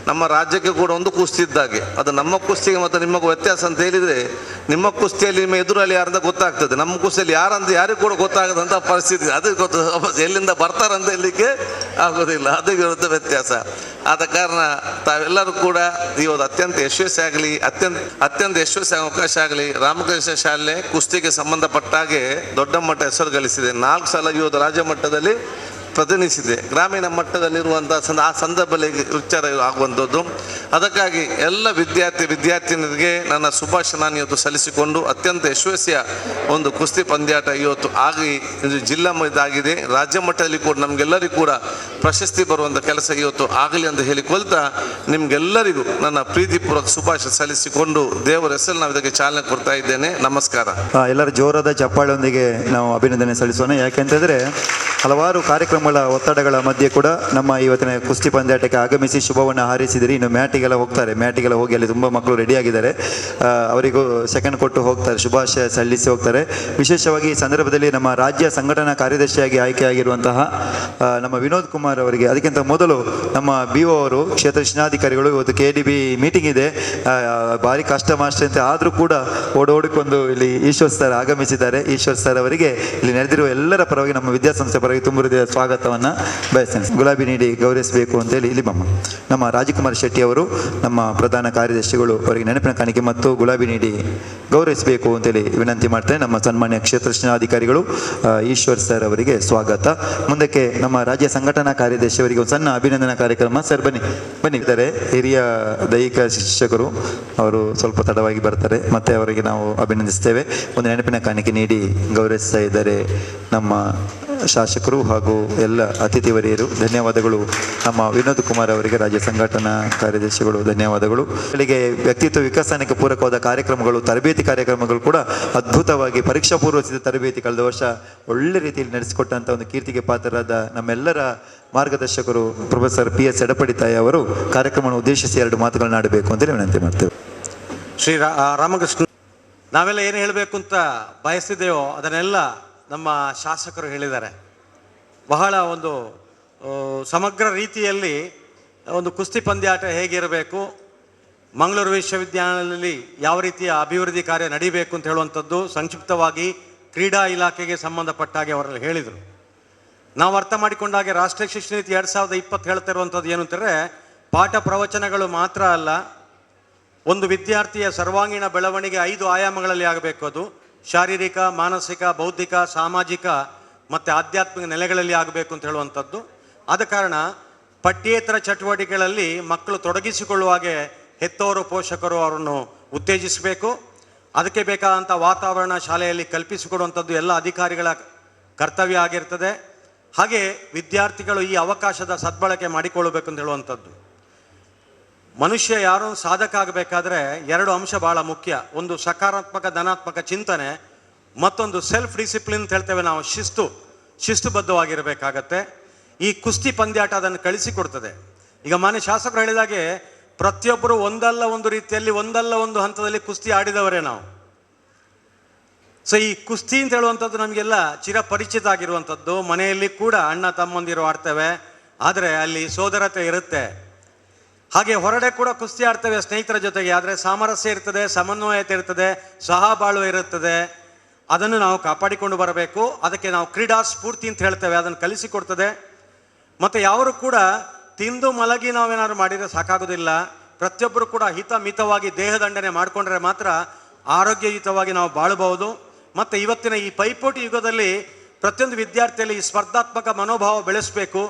ನಮ್ಮ ರಾಜ್ಯಕ್ಕೆ ಕೂಡ ಒಂದು ಕುಸ್ತಿ ಇದ್ದಾಗೆ. ಅದು ನಮ್ಮ ಕುಸ್ತಿಗೆ ಮತ್ತು ನಿಮಗೂ ವ್ಯತ್ಯಾಸ ಅಂತ ಹೇಳಿದರೆ, ನಿಮ್ಮ ಕುಸ್ತಿಯಲ್ಲಿ ನಿಮ್ಮ ಎದುರಲ್ಲಿ ಯಾರಂತ ಗೊತ್ತಾಗ್ತದೆ, ನಮ್ಮ ಕುಸ್ತಿಯಲ್ಲಿ ಯಾರಂತ ಯಾರಿಗೂ ಕೂಡ ಗೊತ್ತಾಗದಂಥ ಪರಿಸ್ಥಿತಿ. ಅದು ಎಲ್ಲಿಂದ ಬರ್ತಾರಂತ ಹೇಳಲಿಕ್ಕೆ ಆಗೋದಿಲ್ಲ. ಅದು ವಿರುದ್ಧ ವ್ಯತ್ಯಾಸ. ಆದ ಕಾರಣ ತಾವೆಲ್ಲರೂ ಕೂಡ ಇವತ್ತು ಅತ್ಯಂತ ಯಶಸ್ವಿ ಆಗಲಿ, ಅತ್ಯಂತ ಯಶಸ್ವಿ ಅವಕಾಶ ಆಗಲಿ. ರಾಮಕೃಷ್ಣ ಶಾಲೆ ಕುಸ್ತಿಗೆ ಸಂಬಂಧಪಟ್ಟಾಗೆ ದೊಡ್ಡ ಮಟ್ಟ ಹೆಸರು ಗಳಿಸಿದೆ. 4 ಸಲ ಇವತ್ತು ರಾಜ್ಯ ಮಟ್ಟದಲ್ಲಿ ಪ್ರತಿನಿಧಿಸಿದೆ. ಗ್ರಾಮೀಣ ಮಟ್ಟದಲ್ಲಿರುವಂಥ ಆ ಸಂದರ್ಭದಲ್ಲಿ ವಿಚಾರ ಆಗುವಂಥದ್ದು. ಅದಕ್ಕಾಗಿ ಎಲ್ಲ ವಿದ್ಯಾರ್ಥಿನಿಯರಿಗೆ ನನ್ನ ಶುಭಾಶಯ ನಾನು ಇವತ್ತು ಸಲ್ಲಿಸಿಕೊಂಡು, ಅತ್ಯಂತ ಯಶಸ್ವಿಯ ಒಂದು ಕುಸ್ತಿ ಪಂದ್ಯಾಟ ಇವತ್ತು ಆಗಿ ಜಿಲ್ಲಾ ಇದಾಗಿದೆ. ರಾಜ್ಯ ಮಟ್ಟದಲ್ಲಿ ಕೂಡ ನಮಗೆಲ್ಲರಿಗೂ ಕೂಡ ಪ್ರಶಸ್ತಿ ಬರುವಂಥ ಕೆಲಸ ಇವತ್ತು ಆಗಲಿ ಅಂತ ಹೇಳಿಕೊಳ್ತಾ, ನಿಮಗೆಲ್ಲರಿಗೂ ನನ್ನ ಪ್ರೀತಿಪೂರ್ವಕ ಶುಭಾಶಯ ಸಲ್ಲಿಸಿಕೊಂಡು ದೇವರ ಹೆಸರು ನಾವು ಇದಕ್ಕೆ ಚಾಲನೆ ಕೊಡ್ತಾ ಇದ್ದೇನೆ. ನಮಸ್ಕಾರ.
ಎಲ್ಲರೂ ಜೋರಾದ ಚಪ್ಪಾಳೆಯೊಂದಿಗೆ ನಾವು ಅಭಿನಂದನೆ ಸಲ್ಲಿಸೋಣ. ಯಾಕೆಂತಂದರೆ ಹಲವಾರು ಕಾರ್ಯಕ್ರಮಗಳ ಒತ್ತಡಗಳ ಮಧ್ಯೆ ಕೂಡ ನಮ್ಮ ಇವತ್ತಿನ ಕುಸ್ತಿ ಪಂದ್ಯಾಟಕ್ಕೆ ಆಗಮಿಸಿ ಶುಭವನ್ನು ಹಾರೈಸಿದಿರಿ. ಇನ್ನು ಮ್ಯಾಟಿಗೆಲ್ಲ ಹೋಗ್ತಾರೆ, ಮ್ಯಾಟಿಗೆಲ್ಲ ಹೋಗಿ ಅಲ್ಲಿ ತುಂಬ ಮಕ್ಕಳು ರೆಡಿಯಾಗಿದ್ದಾರೆ. ಅವರಿಗೂ ಸೆಕೆಂಡ್ ಕೊಟ್ಟು ಹೋಗ್ತಾರೆ, ಶುಭಾಶಯ ಸಲ್ಲಿಸಿ ಹೋಗ್ತಾರೆ. ವಿಶೇಷವಾಗಿ ಈ ಸಂದರ್ಭದಲ್ಲಿ ನಮ್ಮ ರಾಜ್ಯ ಸಂಘಟನಾ ಕಾರ್ಯದರ್ಶಿಯಾಗಿ ಆಯ್ಕೆಯಾಗಿರುವಂತಹ ನಮ್ಮ ವಿನೋದ್ ಕುಮಾರ್ ಅವರಿಗೆ, ಅದಕ್ಕಿಂತ ಮೊದಲು ನಮ್ಮ BO ಅವರು, ಕ್ಷೇತ್ರ ಶಿಕ್ಷಣಾಧಿಕಾರಿಗಳು, ಇವತ್ತು KDB ಮೀಟಿಂಗ್ ಇದೆ, ಭಾರಿ ಕಷ್ಟ ಮಾಸ್ಟರ್ ಅಂತ ಆದರೂ ಕೂಡ ಓಡೋಡಿಕೊಂಡು ಇಲ್ಲಿ ಈಶ್ವರ್ ಸರ್ ಆಗಮಿಸಿದ್ದಾರೆ. ಈಶ್ವರ್ ಸರ್ ಅವರಿಗೆ ಇಲ್ಲಿ ನಡೆದಿರುವ ಎಲ್ಲರ ಪರವಾಗಿ, ನಮ್ಮ ವಿದ್ಯಾಸಂಸ್ಥೆ ಪರವಾಗಿ ತುಂಬ ಹೃದಯ ಸ್ವಾಗತವನ್ನು ಬಯಸ್ತೇನೆ. ಗುಲಾಬಿ ನೀಡಿ ಗೌರವಿಸಬೇಕು ಅಂತೇಳಿ ಇಲ್ಲಿ ನಮ್ಮ ರಾಜಕುಮಾರ್ ಶೆಟ್ಟಿ ಅವರು, ನಮ್ಮ ಪ್ರಧಾನ ಕಾರ್ಯದರ್ಶಿಗಳು, ಅವರಿಗೆ ನೆನಪಿನ ಕಾಣಿಕೆ ಮತ್ತು ಗುಲಾಬಿ ನೀಡಿ ಗೌರವಿಸಬೇಕು ಅಂತೇಳಿ ವಿನಂತಿ ಮಾಡ್ತೇನೆ. ನಮ್ಮ ಸನ್ಮಾನ್ಯ ಕ್ಷೇತ್ರ ಶಿಕ್ಷಣಾಧಿಕಾರಿಗಳು ಈಶ್ವರ್ ಸರ್ ಅವರಿಗೆ ಸ್ವಾಗತ. ಮುಂದಕ್ಕೆ ನಮ್ಮ ರಾಜ್ಯ ಸಂಘಟನಾ ಕಾರ್ಯದರ್ಶಿಯವರಿಗೆ ಒಂದು ಸಣ್ಣ ಅಭಿನಂದನಾ ಕಾರ್ಯಕ್ರಮ. ಸರ್ ಬನ್ನಿದ್ದಾರೆ. ಹಿರಿಯ ದೈಹಿಕ ಶಿಕ್ಷಕರು, ಅವರು ಸ್ವಲ್ಪ ತಡವಾಗಿ ಬರ್ತಾರೆ, ಮತ್ತೆ ಅವರಿಗೆ ನಾವು ಅಭಿನಂದಿಸ್ತೇವೆ. ಒಂದು ನೆನಪಿನ ಕಾಣಿಕೆ ನೀಡಿ ಗೌರವಿಸ್ತಾ ಇದ್ದಾರೆ ನಮ್ಮ ಶಾಸಕರು ಹಾಗೂ ಎಲ್ಲ ಅತಿಥಿ ವರಿಯರು. ಧನ್ಯವಾದಗಳು. ನಮ್ಮ ವಿನೋದ್ ಕುಮಾರ್ ಅವರಿಗೆ, ರಾಜ್ಯ ಸಂಘಟನಾ ಕಾರ್ಯದರ್ಶಿಗಳು, ಧನ್ಯವಾದಗಳು. ಬೆಳಿಗ್ಗೆ ವ್ಯಕ್ತಿತ್ವ ವಿಕಸನಕ್ಕೆ ಪೂರಕವಾದ ಕಾರ್ಯಕ್ರಮಗಳು, ತರಬೇತಿ ಕಾರ್ಯಕ್ರಮಗಳು ಕೂಡ ಅದ್ಭುತವಾಗಿ ಪರೀಕ್ಷಾ ಪೂರ್ವ ಸಿದ್ಧ ತರಬೇತಿ ಕಳೆದ ವರ್ಷ ಒಳ್ಳೆ ರೀತಿಯಲ್ಲಿ ನಡೆಸಿಕೊಟ್ಟಂಥ ಒಂದು ಕೀರ್ತಿಗೆ ಪಾತ್ರರಾದ ನಮ್ಮೆಲ್ಲರ ಮಾರ್ಗದರ್ಶಕರು ಪ್ರೊಫೆಸರ್ PS ಎಡಪಡಿ ತಾಯಿ ಅವರು ಕಾರ್ಯಕ್ರಮವನ್ನು ಉದ್ದೇಶಿಸಿ 2 ಮಾತುಗಳನ್ನು ಆಡಬೇಕು ಅಂತೇಳಿ ವಿನಂತಿ ಮಾಡ್ತೇವೆ.
ರಾಮಕೃಷ್ಣ, ನಾವೆಲ್ಲ ಏನು ಹೇಳಬೇಕು ಅಂತ ಬಯಸ್ತಿದ್ದೇವೋ ಅದನ್ನೆಲ್ಲ ನಮ್ಮ ಶಾಸಕರು ಹೇಳಿದ್ದಾರೆ. ಬಹಳ ಒಂದು ಸಮಗ್ರ ರೀತಿಯಲ್ಲಿ ಒಂದು ಕುಸ್ತಿ ಪಂದ್ಯಾಟ ಹೇಗಿರಬೇಕು, ಮಂಗಳೂರು ವಿಶ್ವವಿದ್ಯಾಲಯದಲ್ಲಿ ಯಾವ ರೀತಿಯ ಅಭಿವೃದ್ಧಿ ಕಾರ್ಯ ನಡೀಬೇಕು ಅಂತ ಹೇಳುವಂಥದ್ದು ಸಂಕ್ಷಿಪ್ತವಾಗಿ ಕ್ರೀಡಾ ಇಲಾಖೆಗೆ ಸಂಬಂಧಪಟ್ಟಾಗೆ ಅವರಲ್ಲಿ ಹೇಳಿದರು. ನಾವು ಅರ್ಥ ಮಾಡಿಕೊಂಡಾಗೆ ರಾಷ್ಟ್ರೀಯ ಶಿಕ್ಷಣ ನೀತಿ 2020 ಹೇಳ್ತಾ ಇರುವಂಥದ್ದು ಏನು ಅಂತಂದರೆ, ಪಾಠ ಪ್ರವಚನಗಳು ಮಾತ್ರ ಅಲ್ಲ, ಒಂದು ವಿದ್ಯಾರ್ಥಿಯ ಸರ್ವಾಂಗೀಣ ಬೆಳವಣಿಗೆ 5 ಆಯಾಮಗಳಲ್ಲಿ ಆಗಬೇಕು. ಅದು ಶಾರೀರಿಕ, ಮಾನಸಿಕ, ಬೌದ್ಧಿಕ, ಸಾಮಾಜಿಕ ಮತ್ತು ಆಧ್ಯಾತ್ಮಿಕ ನೆಲೆಗಳಲ್ಲಿ ಆಗಬೇಕು ಅಂತ ಹೇಳುವಂಥದ್ದು. ಆದ ಕಾರಣ ಪಠ್ಯೇತರ ಚಟುವಟಿಕೆಗಳಲ್ಲಿ ಮಕ್ಕಳು ತೊಡಗಿಸಿಕೊಳ್ಳುವಾಗೆ ಹೆತ್ತವರು, ಪೋಷಕರು ಅವರನ್ನು ಉತ್ತೇಜಿಸಬೇಕು. ಅದಕ್ಕೆ ಬೇಕಾದಂಥ ವಾತಾವರಣ ಶಾಲೆಯಲ್ಲಿ ಕಲ್ಪಿಸಿಕೊಡುವಂಥದ್ದು ಎಲ್ಲ ಅಧಿಕಾರಿಗಳ ಕರ್ತವ್ಯ ಆಗಿರ್ತದೆ. ಹಾಗೆ ವಿದ್ಯಾರ್ಥಿಗಳು ಈ ಅವಕಾಶದ ಸದ್ಬಳಕೆ ಮಾಡಿಕೊಳ್ಳಬೇಕು ಅಂತ ಹೇಳುವಂಥದ್ದು. ಮನುಷ್ಯ ಯಾರೋ ಸಾಧಕ ಆಗಬೇಕಾದ್ರೆ 2 ಅಂಶ ಭಾಳ ಮುಖ್ಯ. ಒಂದು ಸಕಾರಾತ್ಮಕ ಧನಾತ್ಮಕ ಚಿಂತನೆ, ಮತ್ತೊಂದು ಸೆಲ್ಫ್ ಡಿಸಿಪ್ಲಿನ್ ಅಂತ ಹೇಳ್ತೇವೆ ನಾವು, ಶಿಸ್ತುಬದ್ಧವಾಗಿರಬೇಕಾಗತ್ತೆ. ಈ ಕುಸ್ತಿ ಪಂದ್ಯಾಟ ಅದನ್ನು ಕಳಿಸಿಕೊಡ್ತದೆ. ಈಗ ಮಾನ್ಯ ಶಾಸಕರು ಹೇಳಿದಾಗೆ ಪ್ರತಿಯೊಬ್ಬರು ಒಂದಲ್ಲ ಒಂದು ರೀತಿಯಲ್ಲಿ, ಒಂದಲ್ಲ ಒಂದು ಹಂತದಲ್ಲಿ ಕುಸ್ತಿ ಆಡಿದವರೇ ನಾವು. ಸೊ ಈ ಕುಸ್ತಿ ಅಂತ ಹೇಳುವಂಥದ್ದು ನಮಗೆಲ್ಲ ಚಿರಪರಿಚಿತ ಆಗಿರುವಂಥದ್ದು. ಮನೆಯಲ್ಲಿ ಕೂಡ ಅಣ್ಣ ತಮ್ಮಂದಿರು ಆಡ್ತೇವೆ, ಆದರೆ ಅಲ್ಲಿ ಸೋದರತೆ ಇರುತ್ತೆ. ಹಾಗೆ ಹೊರಡೆ ಕೂಡ ಕುಸ್ತಿ ಆಡ್ತೇವೆ ಸ್ನೇಹಿತರ ಜೊತೆಗೆ, ಆದರೆ ಸಾಮರಸ್ಯ ಇರ್ತದೆ, ಸಮನ್ವಯತೆ ಇರ್ತದೆ, ಸಹಬಾಳ್ವೆ ಇರುತ್ತದೆ. ಅದನ್ನು ನಾವು ಕಾಪಾಡಿಕೊಂಡು ಬರಬೇಕು. ಅದಕ್ಕೆ ನಾವು ಕ್ರೀಡಾ ಸ್ಫೂರ್ತಿ ಅಂತ ಹೇಳ್ತೇವೆ, ಅದನ್ನು ಕಲಿಸಿಕೊಡ್ತದೆ. ಮತ್ತು ಯಾರು ಕೂಡ ತಿಂದು ಮಲಗಿ ನಾವೇನಾದ್ರು ಮಾಡಿದರೆ ಸಾಕಾಗೋದಿಲ್ಲ. ಪ್ರತಿಯೊಬ್ಬರು ಕೂಡ ಹಿತಮಿತವಾಗಿ ದೇಹದಂಡನೆ ಮಾಡಿಕೊಂಡ್ರೆ ಮಾತ್ರ ಆರೋಗ್ಯಯುತವಾಗಿ ನಾವು ಬಾಳಬಹುದು. ಮತ್ತು ಇವತ್ತಿನ ಈ ಪೈಪೋಟಿ ಯುಗದಲ್ಲಿ ಪ್ರತಿಯೊಂದು ವಿದ್ಯಾರ್ಥಿಯಲ್ಲಿ ಈ ಸ್ಪರ್ಧಾತ್ಮಕ ಮನೋಭಾವ ಬೆಳೆಸಬೇಕು.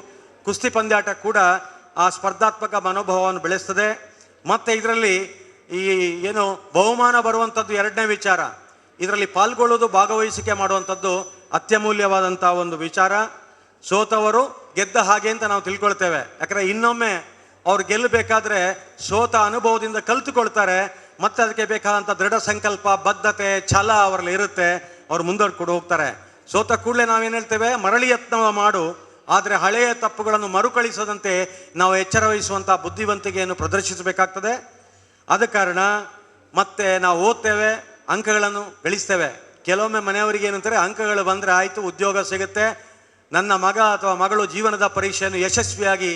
ಕುಸ್ತಿ ಪಂದ್ಯಾಟ ಕೂಡ ಆ ಸ್ಪರ್ಧಾತ್ಮಕ ಮನೋಭಾವವನ್ನು ಬೆಳೆಸ್ತದೆ. ಮತ್ತು ಇದರಲ್ಲಿ ಈ ಏನು ಬಹುಮಾನ ಬರುವಂಥದ್ದು 2ನೇ ವಿಚಾರ. ಇದರಲ್ಲಿ ಪಾಲ್ಗೊಳ್ಳೋದು, ಭಾಗವಹಿಸಿಕೆ ಮಾಡುವಂಥದ್ದು ಅತ್ಯಮೂಲ್ಯವಾದಂಥ ಒಂದು ವಿಚಾರ. ಸೋತವರು ಗೆದ್ದ ಹಾಗೆ ಅಂತ ನಾವು ತಿಳ್ಕೊಳ್ತೇವೆ. ಯಾಕಂದರೆ ಇನ್ನೊಮ್ಮೆ ಅವ್ರು ಗೆಲ್ಲಬೇಕಾದ್ರೆ ಸೋತ ಅನುಭವದಿಂದ ಕಲಿತುಕೊಳ್ತಾರೆ. ಮತ್ತೆ ಅದಕ್ಕೆ ಬೇಕಾದಂಥ ದೃಢ ಸಂಕಲ್ಪ, ಬದ್ಧತೆ, ಛಲ ಅವರಲ್ಲಿ ಇರುತ್ತೆ. ಅವ್ರು ಮುಂದೋಡ್ಕೊಂಡು ಹೋಗ್ತಾರೆ. ಸೋತ ಕೂಡಲೇ ನಾವೇನು ಹೇಳ್ತೇವೆ, ಮರಳಿ ಯತ್ನ ಮಾಡು, ಆದರೆ ಹಳೆಯ ತಪ್ಪುಗಳನ್ನು ಮರುಕಳಿಸದಂತೆ ನಾವು ಎಚ್ಚರ ವಹಿಸುವಂಥ ಬುದ್ಧಿವಂತಿಕೆಯನ್ನು ಪ್ರದರ್ಶಿಸಬೇಕಾಗ್ತದೆ. ಆದ ಕಾರಣ ಮತ್ತೆ ನಾವು ಓದ್ತೇವೆ, ಅಂಕಗಳನ್ನು ಗಳಿಸ್ತೇವೆ. ಕೆಲವೊಮ್ಮೆ ಮನೆಯವರಿಗೆ ಏನಂತಾರೆ, ಅಂಕಗಳು ಬಂದರೆ ಆಯಿತು, ಉದ್ಯೋಗ ಸಿಗುತ್ತೆ, ನನ್ನ ಮಗ ಅಥವಾ ಮಗಳು ಜೀವನದ ಪರೀಕ್ಷೆಯನ್ನು ಯಶಸ್ವಿಯಾಗಿ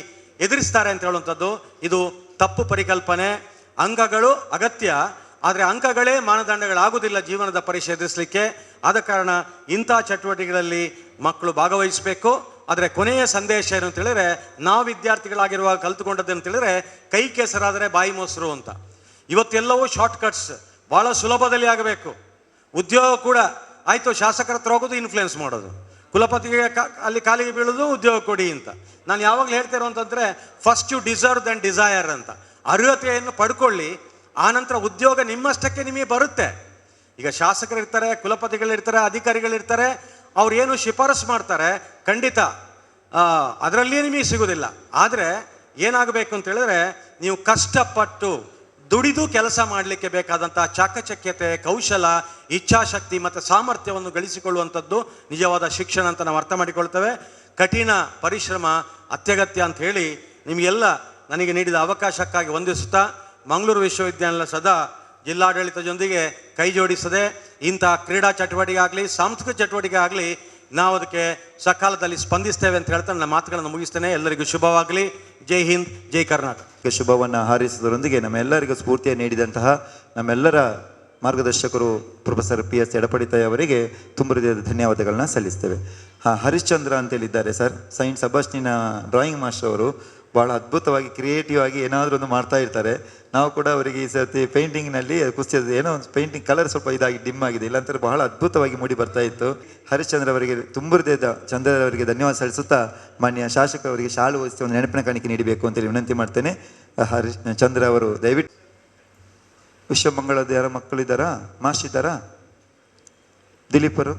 ಎದುರಿಸ್ತಾರೆ ಅಂತ ಹೇಳುವಂಥದ್ದು ಇದು ತಪ್ಪು ಪರಿಕಲ್ಪನೆ. ಅಂಕಗಳು ಅಗತ್ಯ, ಆದರೆ ಅಂಕಗಳೇ ಮಾನದಂಡಗಳಾಗುವುದಿಲ್ಲ ಜೀವನದ ಪರೀಕ್ಷೆ ಎದುರಿಸಲಿಕ್ಕೆ. ಆದ ಕಾರಣ ಇಂಥ ಚಟುವಟಿಕೆಗಳಲ್ಲಿ ಮಕ್ಕಳು ಭಾಗವಹಿಸಬೇಕು. ಆದರೆ ಕೊನೆಯ ಸಂದೇಶ ಏನು ಅಂತ ಹೇಳಿದ್ರೆ, ನಾವು ವಿದ್ಯಾರ್ಥಿಗಳಾಗಿರುವಾಗ ಕಲ್ತುಕೊಂಡದ್ದು ಅಂತ ಹೇಳಿದ್ರೆ, ಕೈ ಕೆಸರಾದರೆ ಬಾಯಿ ಮೊಸರು ಅಂತ. ಇವತ್ತೆಲ್ಲವೂ ಶಾರ್ಟ್ಕಟ್ಸ್, ಭಾಳ ಸುಲಭದಲ್ಲಿ ಆಗಬೇಕು. ಉದ್ಯೋಗ ಕೂಡ ಆಯಿತು, ಶಾಸಕರ ಹತ್ರ ಹೋಗೋದು, ಇನ್ಫ್ಲುಯೆನ್ಸ್ ಮಾಡೋದು, ಕುಲಪತಿಗೆ ಅಲ್ಲಿ ಕಾಲಿಗೆ ಬೀಳೋದು, ಉದ್ಯೋಗ ಕೊಡಿ ಅಂತ. ನಾನು ಯಾವಾಗಲೂ ಹೇಳ್ತಿರೋ ಅಂತಂದರೆ, first you deserve then desire ಅಂತ. ಅರ್ಹತೆಯನ್ನು ಪಡ್ಕೊಳ್ಳಿ, ಆನಂತರ ಉದ್ಯೋಗ ನಿಮ್ಮಷ್ಟಕ್ಕೆ ನಿಮಗೆ ಬರುತ್ತೆ. ಈಗ ಶಾಸಕರಿರ್ತಾರೆ, ಕುಲಪತಿಗಳಿರ್ತಾರೆ, ಅಧಿಕಾರಿಗಳಿರ್ತಾರೆ, ಅವ್ರು ಏನು ಶಿಫಾರಸು ಮಾಡ್ತಾರೆ ಖಂಡಿತ ಅದರಲ್ಲಿಯೇ ನಿಮಗೆ ಸಿಗೋದಿಲ್ಲ. ಆದರೆ ಏನಾಗಬೇಕು ಅಂತ ಹೇಳಿದ್ರೆ, ನೀವು ಕಷ್ಟಪಟ್ಟು ದುಡಿದು ಕೆಲಸ ಮಾಡಲಿಕ್ಕೆ ಬೇಕಾದಂಥ ಚಾಕಚಕ್ಯತೆ, ಕೌಶಲ, ಇಚ್ಛಾಶಕ್ತಿ ಮತ್ತು ಸಾಮರ್ಥ್ಯವನ್ನು ಗಳಿಸಿಕೊಳ್ಳುವಂಥದ್ದು ನಿಜವಾದ ಶಿಕ್ಷಣ ಅಂತ ನಾವು ಅರ್ಥ ಮಾಡಿಕೊಳ್ತೇವೆ. ಕಠಿಣ ಪರಿಶ್ರಮ ಅತ್ಯಗತ್ಯ ಅಂತ ಹೇಳಿ ನಿಮಗೆಲ್ಲ ನನಗೆ ನೀಡಿದ ಅವಕಾಶಕ್ಕಾಗಿ ವಂದಿಸುತ್ತಾ, ಮಂಗಳೂರು ವಿಶ್ವವಿದ್ಯಾನಿಲಯ ಸದಾ ಜಿಲ್ಲಾಡಳಿತದೊಂದಿಗೆ ಕೈ ಜೋಡಿಸದೆ ಇಂಥ ಕ್ರೀಡಾ ಚಟುವಟಿಕೆ ಆಗಲಿ, ಸಾಂಸ್ಕೃತಿಕ ಚಟುವಟಿಕೆ ಆಗಲಿ, ನಾವು ಅದಕ್ಕೆ ಸಕಾಲದಲ್ಲಿ ಸ್ಪಂದಿಸ್ತೇವೆ ಅಂತ ಹೇಳ್ತಾ ನನ್ನ ಮಾತುಗಳನ್ನು ಮುಗಿಸ್ತೇನೆ. ಎಲ್ಲರಿಗೂ ಶುಭವಾಗಲಿ. ಜೈ ಹಿಂದ್, ಜೈ ಕರ್ನಾಟಕ.
ಶುಭವನ್ನು ಹಾರೈಸುವುದರೊಂದಿಗೆ ನಮ್ಮೆಲ್ಲರಿಗೂ ಸ್ಫೂರ್ತಿಯನ್ನು ನೀಡಿದಂತಹ ನಮ್ಮೆಲ್ಲರ ಮಾರ್ಗದರ್ಶಕರು ಪ್ರೊಫೆಸರ್ PS ಎಡಪಡಿತಾಯಿ ಅವರಿಗೆ ತುಂಬ ಹೃದಯದ ಧನ್ಯವಾದಗಳನ್ನ ಸಲ್ಲಿಸ್ತೇವೆ. ಹರಿಶ್ಚಂದ್ರ ಅಂತೇಳಿದ್ದಾರೆ ಸರ್, ಸೈನ್ಸ್ ಸಬಾಷ್ಟಿನ ಡ್ರಾಯಿಂಗ್ ಮಾಸ್ಟರ್ ಅವರು. ಭಾಳ ಅದ್ಭುತವಾಗಿ ಕ್ರಿಯೇಟಿವ್ ಆಗಿ ಏನಾದರೂ ಒಂದು ಮಾಡ್ತಾ ಇರ್ತಾರೆ. ನಾವು ಕೂಡ ಅವರಿಗೆ ಈ ಸರ್ತಿ ಪೇಂಟಿಂಗ್ನಲ್ಲಿ ಕುಸಿಯೋದು, ಏನೋ ಒಂದು ಪೇಂಟಿಂಗ್ ಕಲರ್ ಸ್ವಲ್ಪ ಇದಾಗಿ ಡಿಮ್ ಆಗಿದೆ, ಇಲ್ಲಾಂತಾರೆ ಬಹಳ ಅದ್ಭುತವಾಗಿ ಮೂಡಿ ಬರ್ತಾ ಇತ್ತು. ಹರಿಶ್ಚಂದ್ರ ಅವರಿಗೆ ತುಂಬ ಹೃದಯದ ಚಂದ್ರ ಅವರಿಗೆ ಧನ್ಯವಾದ ಸಲ್ಲಿಸುತ್ತಾ, ಮಾನ್ಯ ಶಾಸಕರವರಿಗೆ ಶಾಲು ಹೊದಿಸಿ ಒಂದು ನೆನಪಿನ ಕಾಣಿಕೆ ನೀಡಬೇಕು ಅಂತೇಳಿ ವಿನಂತಿ ಮಾಡ್ತೇನೆ. ಚಂದ್ರ ಅವರು ದಯವಿಟ್ಟು. ವಿಶ್ವಮಂಗಳದ ಯಾರ ಮಕ್ಕಳಿದ್ದಾರಾ, ಮಾಸ್ಟರ್ ಇದ್ದಾರಾ? ದಿಲೀಪರು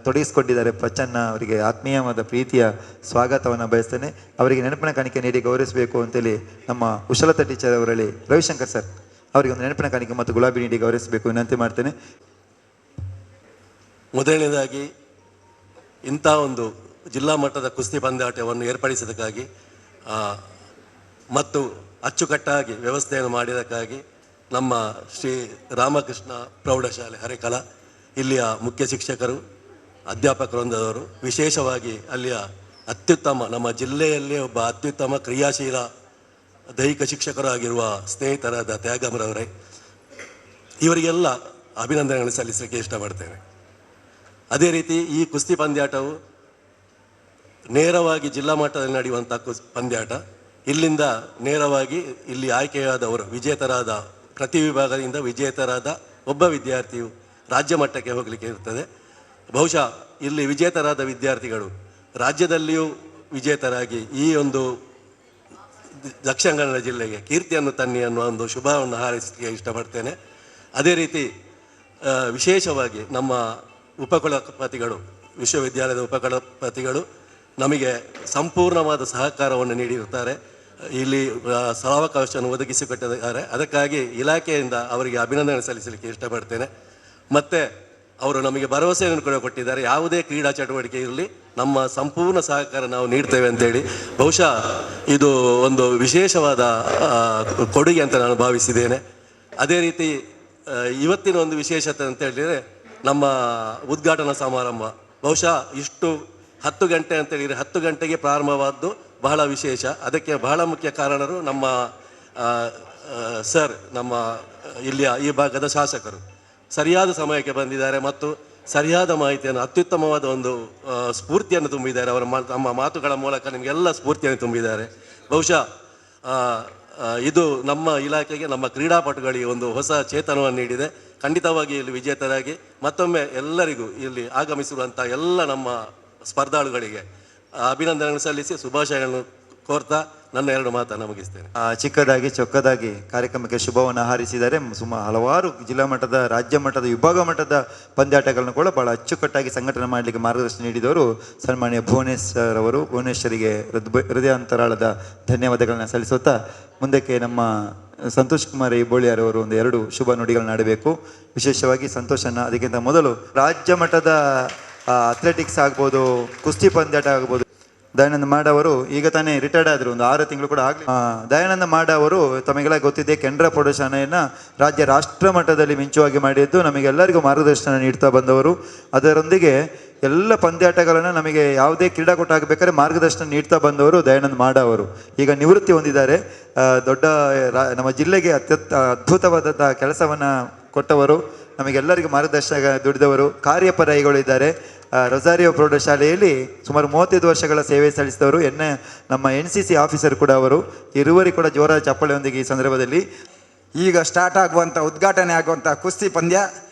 ತೊಡಗಿಸಿಕೊಂಡಿದ್ದಾರೆ. ಪ್ರಚನ್ನ ಅವರಿಗೆ ಆತ್ಮೀಯವಾದ ಪ್ರೀತಿಯ ಸ್ವಾಗತವನ್ನು ಬಯಸ್ತೇನೆ. ಅವರಿಗೆ ನೆನಪಿನ ಕಾಣಿಕೆ ನೀಡಿ ಗೌರವಿಸಬೇಕು ಅಂತೇಳಿ ನಮ್ಮ ಕುಶಲತಾ ಟೀಚರ್ ಅವರಲ್ಲಿ ರವಿಶಂಕರ್ ಸರ್ ಅವರಿಗೆ ಒಂದು ನೆನಪಿನ ಕಾಣಿಕೆ ಮತ್ತು ಗುಲಾಬಿ ನೀಡಿ ಗೌರವಿಸಬೇಕು ವಿನಂತಿ ಮಾಡ್ತೇನೆ.
ಮೊದಲನೇದಾಗಿ ಇಂಥ ಒಂದು ಜಿಲ್ಲಾ ಮಟ್ಟದ ಕುಸ್ತಿ ಪಂದ್ಯಾಟವನ್ನು ಏರ್ಪಡಿಸಿದ್ದಕ್ಕಾಗಿ ಮತ್ತು ಅಚ್ಚುಕಟ್ಟಾಗಿ ವ್ಯವಸ್ಥೆಯನ್ನು ಮಾಡಿದ್ದಕ್ಕಾಗಿ ನಮ್ಮ ಶ್ರೀ ರಾಮಕೃಷ್ಣ ಪ್ರೌಢಶಾಲೆ ಹರೇಕಲ ಇಲ್ಲಿಯ ಮುಖ್ಯ ಶಿಕ್ಷಕರು, ಅಧ್ಯಾಪಕರೊಂದವರು, ವಿಶೇಷವಾಗಿ ಅಲ್ಲಿಯ ಅತ್ಯುತ್ತಮ, ನಮ್ಮ ಜಿಲ್ಲೆಯಲ್ಲೇ ಒಬ್ಬ ಅತ್ಯುತ್ತಮ ಕ್ರಿಯಾಶೀಲ ದೈಹಿಕ ಶಿಕ್ಷಕರು ಆಗಿರುವ ಸ್ನೇಹಿತರಾದ ತ್ಯಾಗಮರವರೇ, ಇವರಿಗೆಲ್ಲ ಅಭಿನಂದನೆಗಳನ್ನು ಸಲ್ಲಿಸಲಿಕ್ಕೆ ಇಷ್ಟಪಡ್ತೇನೆ. ಅದೇ ರೀತಿ ಈ ಕುಸ್ತಿ ಪಂದ್ಯಾಟವು ನೇರವಾಗಿ ಜಿಲ್ಲಾ ಮಟ್ಟದಲ್ಲಿ ನಡೆಯುವಂಥ ಪಂದ್ಯಾಟ. ಇಲ್ಲಿಂದ ನೇರವಾಗಿ ಇಲ್ಲಿ ಆಯ್ಕೆಯಾದವರು ವಿಜೇತರಾದ, ಪ್ರತಿ ವಿಭಾಗದಿಂದ ವಿಜೇತರಾದ ಒಬ್ಬ ವಿದ್ಯಾರ್ಥಿಯು ರಾಜ್ಯ ಮಟ್ಟಕ್ಕೆ ಹೋಗಲಿಕ್ಕೆ ಇರ್ತದೆ. ಬಹುಶಃ ಇಲ್ಲಿ ವಿಜೇತರಾದ ವಿದ್ಯಾರ್ಥಿಗಳು ರಾಜ್ಯದಲ್ಲಿಯೂ ವಿಜೇತರಾಗಿ ಈ ಒಂದು ದಕ್ಷಿಣ ಕನ್ನಡ ಜಿಲ್ಲೆಗೆ ಕೀರ್ತಿಯನ್ನು ತನ್ನಿ ಅನ್ನುವ ಒಂದು ಶುಭವನ್ನು ಹಾರೈಸಲಿಕ್ಕೆ ಇಷ್ಟಪಡ್ತೇನೆ. ಅದೇ ರೀತಿ ವಿಶೇಷವಾಗಿ ನಮ್ಮ ಉಪಕುಲಪತಿಗಳು, ವಿಶ್ವವಿದ್ಯಾಲಯದ ಉಪಕುಲಪತಿಗಳು ನಮಗೆ ಸಂಪೂರ್ಣವಾದ ಸಹಕಾರವನ್ನು ನೀಡಿರುತ್ತಾರೆ. ಇಲ್ಲಿ ಸ್ಥಳಾವಕಾಶವನ್ನು ಒದಗಿಸಿಕೊಟ್ಟಿದ್ದಾರೆ. ಅದಕ್ಕಾಗಿ ಇಲಾಖೆಯಿಂದ ಅವರಿಗೆ ಅಭಿನಂದನೆ ಸಲ್ಲಿಸಲಿಕ್ಕೆ ಇಷ್ಟಪಡ್ತೇನೆ. ಮತ್ತು ಅವರು ನಮಗೆ ಭರವಸೆಯನ್ನು ಕೂಡ ಕೊಟ್ಟಿದ್ದಾರೆ, ಯಾವುದೇ ಕ್ರೀಡಾ ಚಟುವಟಿಕೆ ಇರಲಿ ನಮ್ಮ ಸಂಪೂರ್ಣ ಸಹಕಾರ ನಾವು ನೀಡ್ತೇವೆ ಅಂತೇಳಿ. ಬಹುಶಃ ಇದು ಒಂದು ವಿಶೇಷವಾದ ಕೊಡುಗೆ ಅಂತ ನಾನು ಭಾವಿಸಿದ್ದೇನೆ. ಅದೇ ರೀತಿ ಇವತ್ತಿನ ಒಂದು ವಿಶೇಷತೆ ಅಂತ ಹೇಳಿದರೆ ನಮ್ಮ ಉದ್ಘಾಟನಾ ಸಮಾರಂಭ ಬಹುಶಃ ಇಷ್ಟು 10 ಗಂಟೆ ಅಂತೇಳಿದರೆ 10 ಗಂಟೆಗೆ ಪ್ರಾರಂಭವಾದ್ದು ಬಹಳ ವಿಶೇಷ. ಅದಕ್ಕೆ ಬಹಳ ಮುಖ್ಯ ಕಾರಣರು ನಮ್ಮ ಸರ್, ನಮ್ಮ ಇಲ್ಲಿಯ ಈ ಭಾಗದ ಶಾಸಕರು ಸರಿಯಾದ ಸಮಯಕ್ಕೆ ಬಂದಿದ್ದಾರೆ ಮತ್ತು ಸರಿಯಾದ ಮಾಹಿತಿಯನ್ನು, ಅತ್ಯುತ್ತಮವಾದ ಒಂದು ಸ್ಫೂರ್ತಿಯನ್ನು ತುಂಬಿದ್ದಾರೆ. ಅವರ ನಮ್ಮ ಮಾತುಗಳ ಮೂಲಕ ನಿಮಗೆಲ್ಲ ಸ್ಫೂರ್ತಿಯನ್ನು ತುಂಬಿದ್ದಾರೆ. ಬಹುಶಃ ಇದು ನಮ್ಮ ಇಲಾಖೆಗೆ, ನಮ್ಮ ಕ್ರೀಡಾಪಟುಗಳಿಗೆ ಒಂದು ಹೊಸ ಚೇತನವನ್ನು ನೀಡಿದೆ. ಖಂಡಿತವಾಗಿ ಇಲ್ಲಿ ವಿಜೇತರಾಗಿ ಮತ್ತೊಮ್ಮೆ ಎಲ್ಲರಿಗೂ ಇಲ್ಲಿ ಆಗಮಿಸಿರುವಂಥ ಎಲ್ಲ ನಮ್ಮ ಸ್ಪರ್ಧಾಳುಗಳಿಗೆ ಅಭಿನಂದನೆಗಳನ್ನು ಸಲ್ಲಿಸಿ ಶುಭಾಶಯಗಳನ್ನು ಕೋರ್ತಾ ನನ್ನ 2 ಮಾತನ್ನು ಮುಗಿಸ್ತೇನೆ.
ಚಿಕ್ಕದಾಗಿ ಚೊಕ್ಕದಾಗಿ ಕಾರ್ಯಕ್ರಮಕ್ಕೆ ಶುಭವನ್ನು ಹಾರೈಸಿದ್ದಾರೆ. ಹಲವಾರು ಜಿಲ್ಲಾ ಮಟ್ಟದ, ರಾಜ್ಯ ಮಟ್ಟದ, ವಿಭಾಗ ಮಟ್ಟದ ಪಂದ್ಯಾಟಗಳನ್ನು ಕೂಡ ಬಹಳ ಅಚ್ಚುಕಟ್ಟಾಗಿ ಸಂಘಟನೆ ಮಾಡಲಿಕ್ಕೆ ಮಾರ್ಗದರ್ಶನ ನೀಡಿದವರು ಸನ್ಮಾನ್ಯ ಭುವನೇಶ್ವರ್ ಅವರು. ಭುವನೇಶ್ವರಿಗೆ ಹೃದಯಾಂತರಾಳದ ಧನ್ಯವಾದಗಳನ್ನ ಸಲ್ಲಿಸುತ್ತಾ ಮುಂದಕ್ಕೆ ನಮ್ಮ ಸಂತೋಷ್ ಕುಮಾರ್ ಇಬೋಳಿಯಾರವರು ಒಂದು 2 ಶುಭ ನುಡಿಗಳನ್ನ ಆಡಬೇಕು. ವಿಶೇಷವಾಗಿ ಸಂತೋಷನ, ಅದಕ್ಕಿಂತ ಮೊದಲು ರಾಜ್ಯ ಮಟ್ಟದ ಅಥ್ಲೆಟಿಕ್ಸ್ ಆಗ್ಬೋದು, ಕುಸ್ತಿ ಪಂದ್ಯಾಟ ಆಗ್ಬೋದು, ದಯಾನಂದ ಮಾಡ ಅವರು ಈಗ ತಾನೇ ರಿಟೈರ್ಡ್ ಆದರು, ಒಂದು 6 ತಿಂಗಳು ಕೂಡ ಆಗಲಿ. ದಯಾನಂದ ಮಾಡ ಅವರು ತಮಗೆಲ್ಲ ಗೊತ್ತಿದೆ, ಕೆನರಾ ಪ್ರೌಢಶಾಲೆಯನ್ನು ರಾಷ್ಟ್ರ ಮಟ್ಟದಲ್ಲಿ ಮಿಂಚುವಾಗಿ ಮಾಡಿದ್ದು, ನಮಗೆಲ್ಲರಿಗೂ ಮಾರ್ಗದರ್ಶನ ನೀಡ್ತಾ ಬಂದವರು. ಅದರೊಂದಿಗೆ ಎಲ್ಲ ಪಂದ್ಯಾಟಗಳನ್ನು ನಮಗೆ ಯಾವುದೇ ಕ್ರೀಡಾಕೂಟ ಆಗಬೇಕಾದ್ರೆ ಮಾರ್ಗದರ್ಶನ ನೀಡ್ತಾ ಬಂದವರು ದಯಾನಂದ ಮಾಡ ಅವರು. ಈಗ ನಿವೃತ್ತಿ ಹೊಂದಿದ್ದಾರೆ. ದೊಡ್ಡ ನಮ್ಮ ಜಿಲ್ಲೆಗೆ ಅದ್ಭುತವಾದಂಥ ಕೆಲಸವನ್ನು ಕೊಟ್ಟವರು, ನಮಗೆಲ್ಲರಿಗೂ ಮಾರ್ಗದರ್ಶನ ದುಡಿದವರು, ಕಾರ್ಯಪರಾಯಿಗಳಿದ್ದಾರೆ. ರೊಸಾರಿಯೋ ಪ್ರೌಢಶಾಲೆಯಲ್ಲಿ ಸುಮಾರು 35 ವರ್ಷಗಳ ಸೇವೆ ಸಲ್ಲಿಸಿದವರು. ನಮ್ಮ NCC ಆಫೀಸರ್ ಕೂಡ ಅವರು. ಇರುವರಿಗೆ ಕೂಡ ಜೋರಾದ ಚಪ್ಪಾಳೆಯೊಂದಿಗೆ ಈ ಸಂದರ್ಭದಲ್ಲಿ
ಈಗ ಸ್ಟಾರ್ಟ್ ಆಗುವಂಥ, ಉದ್ಘಾಟನೆ ಆಗುವಂಥ ಕುಸ್ತಿ ಪಂದ್ಯ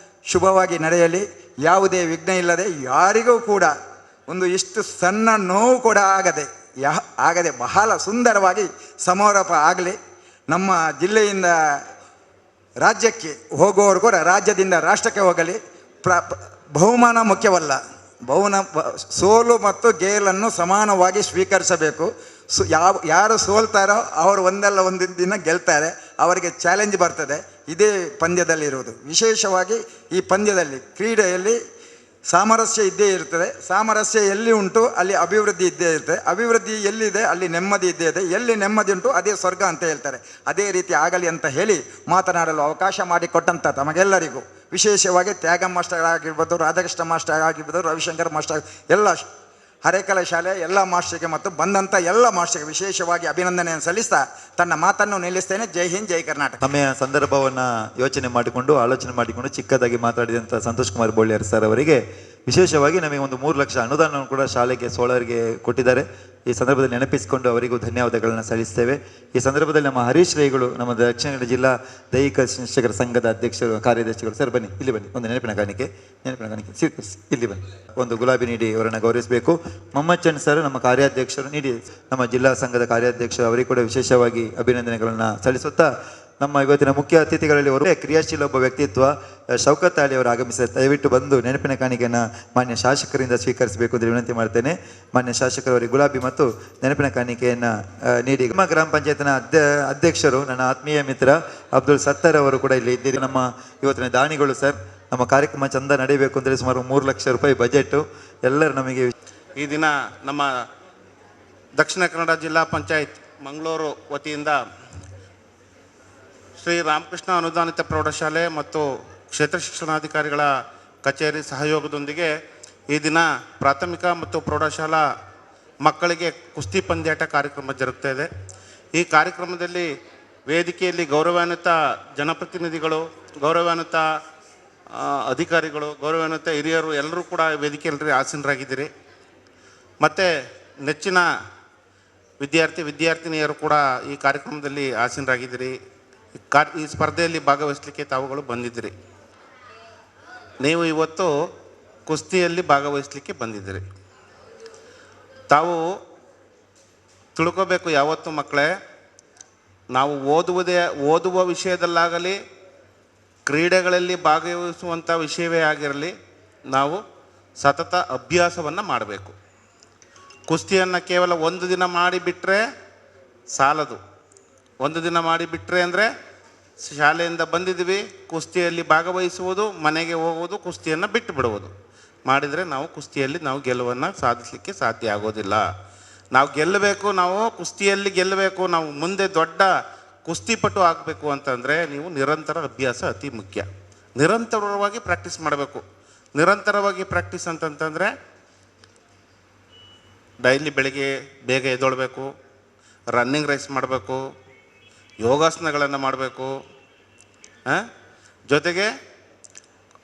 ಶುಭವಾಗಿ ನಡೆಯಲಿ. ಯಾವುದೇ ವಿಘ್ನ ಇಲ್ಲದೆ, ಯಾರಿಗೂ ಕೂಡ ಒಂದು ಇಷ್ಟು ಸಣ್ಣ ನೋವು ಕೂಡ ಆಗದೆ ಬಹಳ ಸುಂದರವಾಗಿ ಸಮಾರೋಪ ಆಗಲಿ. ನಮ್ಮ ಜಿಲ್ಲೆಯಿಂದ ರಾಜ್ಯಕ್ಕೆ ಹೋಗುವವರು ಕೂಡ ರಾಜ್ಯದಿಂದ ರಾಷ್ಟ್ರಕ್ಕೆ ಹೋಗಲಿ. ಬಹುಮಾನ ಮುಖ್ಯವಲ್ಲ, ಸೋಲು ಮತ್ತು ಗೆಲನ್ನು ಸಮಾನವಾಗಿ ಸ್ವೀಕರಿಸಬೇಕು. ಯಾರು ಸೋಲ್ತಾರೋ ಅವರು ಒಂದಲ್ಲ ಒಂದು ದಿನ ಗೆಲ್ತಾರೆ, ಅವರಿಗೆ ಚಾಲೆಂಜ್ ಬರ್ತದೆ. ಇದೇ ಪಂದ್ಯದಲ್ಲಿರುವುದು. ವಿಶೇಷವಾಗಿ ಈ ಪಂದ್ಯದಲ್ಲಿ, ಕ್ರೀಡೆಯಲ್ಲಿ ಸಾಮರಸ್ಯ ಇದ್ದೇ ಇರ್ತದೆ. ಸಾಮರಸ್ಯ ಎಲ್ಲಿ ಉಂಟು ಅಲ್ಲಿ ಅಭಿವೃದ್ಧಿ ಇದ್ದೇ ಇರ್ತದೆ. ಅಭಿವೃದ್ಧಿ ಎಲ್ಲಿದೆ ಅಲ್ಲಿ ನೆಮ್ಮದಿ ಇದ್ದೇ ಇದೆ. ಎಲ್ಲಿ ನೆಮ್ಮದಿ ಉಂಟು ಅದೇ ಸ್ವರ್ಗ ಅಂತ ಹೇಳ್ತಾರೆ. ಅದೇ ರೀತಿ ಆಗಲಿ ಅಂತ ಹೇಳಿ ಮಾತನಾಡಲು ಅವಕಾಶ ಮಾಡಿಕೊಟ್ಟಂಥ ತಮಗೆಲ್ಲರಿಗೂ, ವಿಶೇಷವಾಗಿ ತ್ಯಾಗ ಮಾಸ್ಟರ್ ಆಗಿರ್ಬೋದು, ರಾಧಾಕೃಷ್ಣ ಮಾಸ್ಟರ್ ಆಗಿರ್ಬೋದು, ರವಿಶಂಕರ್ ಮಾಸ್ಟರ್, ಎಲ್ಲ ಹರೇಕಲ ಶಾಲೆಯ ಎಲ್ಲ ಮಾಸ್ಟರ್ಗೆ ಮತ್ತು ಬಂದಂಥ ಎಲ್ಲ ಮಾಸ್ಟರ್ಗೆ ವಿಶೇಷವಾಗಿ ಅಭಿನಂದನೆಯನ್ನು ಸಲ್ಲಿಸ್ತಾ ತನ್ನ ಮಾತನ್ನು ನಿಲ್ಲಿಸ್ತೇನೆ. ಜೈ ಹಿಂದ್, ಜೈ ಕರ್ನಾಟಕ.
ಸಮಯ ಸಂದರ್ಭವನ್ನು ಯೋಚನೆ ಮಾಡಿಕೊಂಡು, ಆಲೋಚನೆ ಮಾಡಿಕೊಂಡು ಚಿಕ್ಕದಾಗಿ ಮಾತಾಡಿದಂಥ ಸಂತೋಷ್ ಕುಮಾರ್ ಬೋಳಿಯಾರ್ ಸರ್ ಅವರಿಗೆ ವಿಶೇಷವಾಗಿ ನಮಗೆ ಒಂದು 3 ಲಕ್ಷ ಅನುದಾನವನ್ನು ಕೂಡ ಶಾಲೆಗೆ, ಸೋಳರಿಗೆ ಕೊಟ್ಟಿದ್ದಾರೆ. ಈ ಸಂದರ್ಭದಲ್ಲಿ ನೆನಪಿಸಿಕೊಂಡು ಅವರಿಗೂ ಧನ್ಯವಾದಗಳನ್ನು ಸಲ್ಲಿಸ್ತೇವೆ. ಈ ಸಂದರ್ಭದಲ್ಲಿ ನಮ್ಮ ಹರೀಶ್ ರೈಗಳು, ನಮ್ಮ ದಕ್ಷಿಣ ಕನ್ನಡ ಜಿಲ್ಲಾ ದೈಹಿಕ ಶಿಕ್ಷಕರ ಸಂಘದ ಅಧ್ಯಕ್ಷರು, ಕಾರ್ಯದರ್ಶಿಗಳು, ಸರ್ ಬನ್ನಿ, ಇಲ್ಲಿ ಬನ್ನಿ. ಒಂದು ನೆನಪಿನ ಕಾಣಿಕೆ ಸ್ವೀಕರಿಸಿ, ಇಲ್ಲಿ ಬನ್ನಿ. ಒಂದು ಗುಲಾಬಿ ನೀಡಿ ಅವರನ್ನು ಗೌರವಿಸಬೇಕು. ಮೊಮ್ಮಚ್ಚನ್ ಸರ್ ನಮ್ಮ ಕಾರ್ಯಾಧ್ಯಕ್ಷರು, ನೀಡಿ ನಮ್ಮ ಜಿಲ್ಲಾ ಸಂಘದ ಕಾರ್ಯಾಧ್ಯಕ್ಷರು, ಅವರಿಗೆ ಕೂಡ ವಿಶೇಷವಾಗಿ ಅಭಿನಂದನೆಗಳನ್ನು ಸಲ್ಲಿಸುತ್ತಾ ನಮ್ಮ ಇವತ್ತಿನ ಮುಖ್ಯ ಅತಿಥಿಗಳಲ್ಲಿ ಕ್ರಿಯಾಶೀಲ ಒಬ್ಬ ವ್ಯಕ್ತಿತ್ವ ಶೌಕತ್ ಅಲಿ ಅವರು ಆಗಮಿಸಿದ. ದಯವಿಟ್ಟು ಬಂದು ನೆನಪಿನ ಕಾಣಿಕೆಯನ್ನು ಮಾನ್ಯ ಶಾಸಕರಿಂದ ಸ್ವೀಕರಿಸಬೇಕು ಅಂತ ವಿನಂತಿ ಮಾಡ್ತೇನೆ. ಮಾನ್ಯ ಶಾಸಕರವರಿಗೆ ಗುಲಾಬಿ ಮತ್ತು ನೆನಪಿನ ಕಾಣಿಕೆಯನ್ನು ನೀಡಿ. ನಮ್ಮ ಗ್ರಾಮ ಪಂಚಾಯತ್ನ ಅಧ್ಯಕ್ಷರು, ನನ್ನ ಆತ್ಮೀಯ ಮಿತ್ರ ಅಬ್ದುಲ್ ಸತ್ತರ್ ಅವರು ಕೂಡ ಇಲ್ಲಿ ಇದ್ದೀರಿ. ನಮ್ಮ ಇವತ್ತಿನ ದಾನಿಗಳು ಸರ್. ನಮ್ಮ ಕಾರ್ಯಕ್ರಮ ಚಂದ ನಡೆಯಬೇಕು ಅಂದರೆ ಸುಮಾರು 3 ಲಕ್ಷ ರೂಪಾಯಿ ಬಜೆಟು. ಎಲ್ಲರೂ ನಮಗೆ
ಈ ದಿನ ನಮ್ಮ ದಕ್ಷಿಣ ಕನ್ನಡ ಜಿಲ್ಲಾ ಪಂಚಾಯತ್ ಮಂಗಳೂರು ವತಿಯಿಂದ ಶ್ರೀ ರಾಮಕೃಷ್ಣ ಅನುದಾನಿತ ಪ್ರೌಢಶಾಲೆ ಮತ್ತು ಕ್ಷೇತ್ರ ಶಿಕ್ಷಣಾಧಿಕಾರಿಗಳ ಕಚೇರಿ ಸಹಯೋಗದೊಂದಿಗೆ ಈ ದಿನ ಪ್ರಾಥಮಿಕ ಮತ್ತು ಪ್ರೌಢಶಾಲಾ ಮಕ್ಕಳಿಗೆ ಕುಸ್ತಿ ಪಂದ್ಯಾಟ ಕಾರ್ಯಕ್ರಮ ಜರುಗ್ತಾ ಇದೆ. ಈ ಕಾರ್ಯಕ್ರಮದಲ್ಲಿ ವೇದಿಕೆಯಲ್ಲಿ ಗೌರವಾನ್ವಿತ ಜನಪ್ರತಿನಿಧಿಗಳು, ಗೌರವಾನ್ವಿತ ಅಧಿಕಾರಿಗಳು, ಗೌರವಾನ್ವಿತ ಹಿರಿಯರು ಎಲ್ಲರೂ ಕೂಡ ವೇದಿಕೆಯಲ್ಲಿ ಆಸೀನರಾಗಿದ್ದೀರಿ. ಮತ್ತು ನೆಚ್ಚಿನ ವಿದ್ಯಾರ್ಥಿನಿಯರು ಕೂಡ ಈ ಕಾರ್ಯಕ್ರಮದಲ್ಲಿ ಆಸೀನರಾಗಿದ್ದೀರಿ. ಈ ಸ್ಪರ್ಧೆಯಲ್ಲಿ ಭಾಗವಹಿಸಲಿಕ್ಕೆ ತಾವುಗಳು ಬಂದಿದ್ದೀರಿ. ನೀವು ಇವತ್ತು ಕುಸ್ತಿಯಲ್ಲಿ ಭಾಗವಹಿಸಲಿಕ್ಕೆ ಬಂದಿದ್ದೀರಿ. ತಾವು ತಿಳ್ಕೋಬೇಕು ಯಾವತ್ತು ಮಕ್ಕಳೇ, ನಾವು ಓದುವ ವಿಷಯದಲ್ಲಾಗಲಿ, ಕ್ರೀಡೆಗಳಲ್ಲಿ ಭಾಗವಹಿಸುವಂಥ ವಿಷಯವೇ ಆಗಿರಲಿ, ನಾವು ಸತತ ಅಭ್ಯಾಸವನ್ನು ಮಾಡಬೇಕು. ಕುಸ್ತಿಯನ್ನು ಕೇವಲ ಒಂದು ದಿನ ಮಾಡಿಬಿಟ್ರೆ ಸಾಲದು. ಒಂದು ದಿನ ಮಾಡಿಬಿಟ್ರೆ ಅಂದರೆ ಶಾಲೆಯಿಂದ ಬಂದಿದ್ದೀವಿ, ಕುಸ್ತಿಯಲ್ಲಿ ಭಾಗವಹಿಸುವುದು, ಮನೆಗೆ ಹೋಗುವುದು, ಕುಸ್ತಿಯನ್ನು ಬಿಟ್ಟು ಬಿಡುವುದು ಮಾಡಿದರೆ ನಾವು ಕುಸ್ತಿಯಲ್ಲಿ ಗೆಲುವನ್ನು ಸಾಧಿಸಲಿಕ್ಕೆ ಸಾಧ್ಯ ಆಗೋದಿಲ್ಲ. ನಾವು ಗೆಲ್ಲಬೇಕು, ನಾವು ಕುಸ್ತಿಯಲ್ಲಿ ಗೆಲ್ಲಬೇಕು, ನಾವು ಮುಂದೆ ದೊಡ್ಡ ಕುಸ್ತಿಪಟು ಆಗಬೇಕು ಅಂತಂದರೆ ನೀವು ನಿರಂತರ ಅಭ್ಯಾಸ ಅತಿ ಮುಖ್ಯ. ನಿರಂತರವಾಗಿ ಪ್ರಾಕ್ಟೀಸ್ ಮಾಡಬೇಕು. ನಿರಂತರವಾಗಿ ಪ್ರಾಕ್ಟೀಸ್ ಅಂತಂತಂದರೆ ಡೈಲಿ ಬೆಳಿಗ್ಗೆ ಬೇಗ ಎದ್ದೇಳಬೇಕು, ರನ್ನಿಂಗ್ ರೇಸ್ ಮಾಡಬೇಕು, ಯೋಗಾಸನಗಳನ್ನು ಮಾಡಬೇಕು, ಜೊತೆಗೆ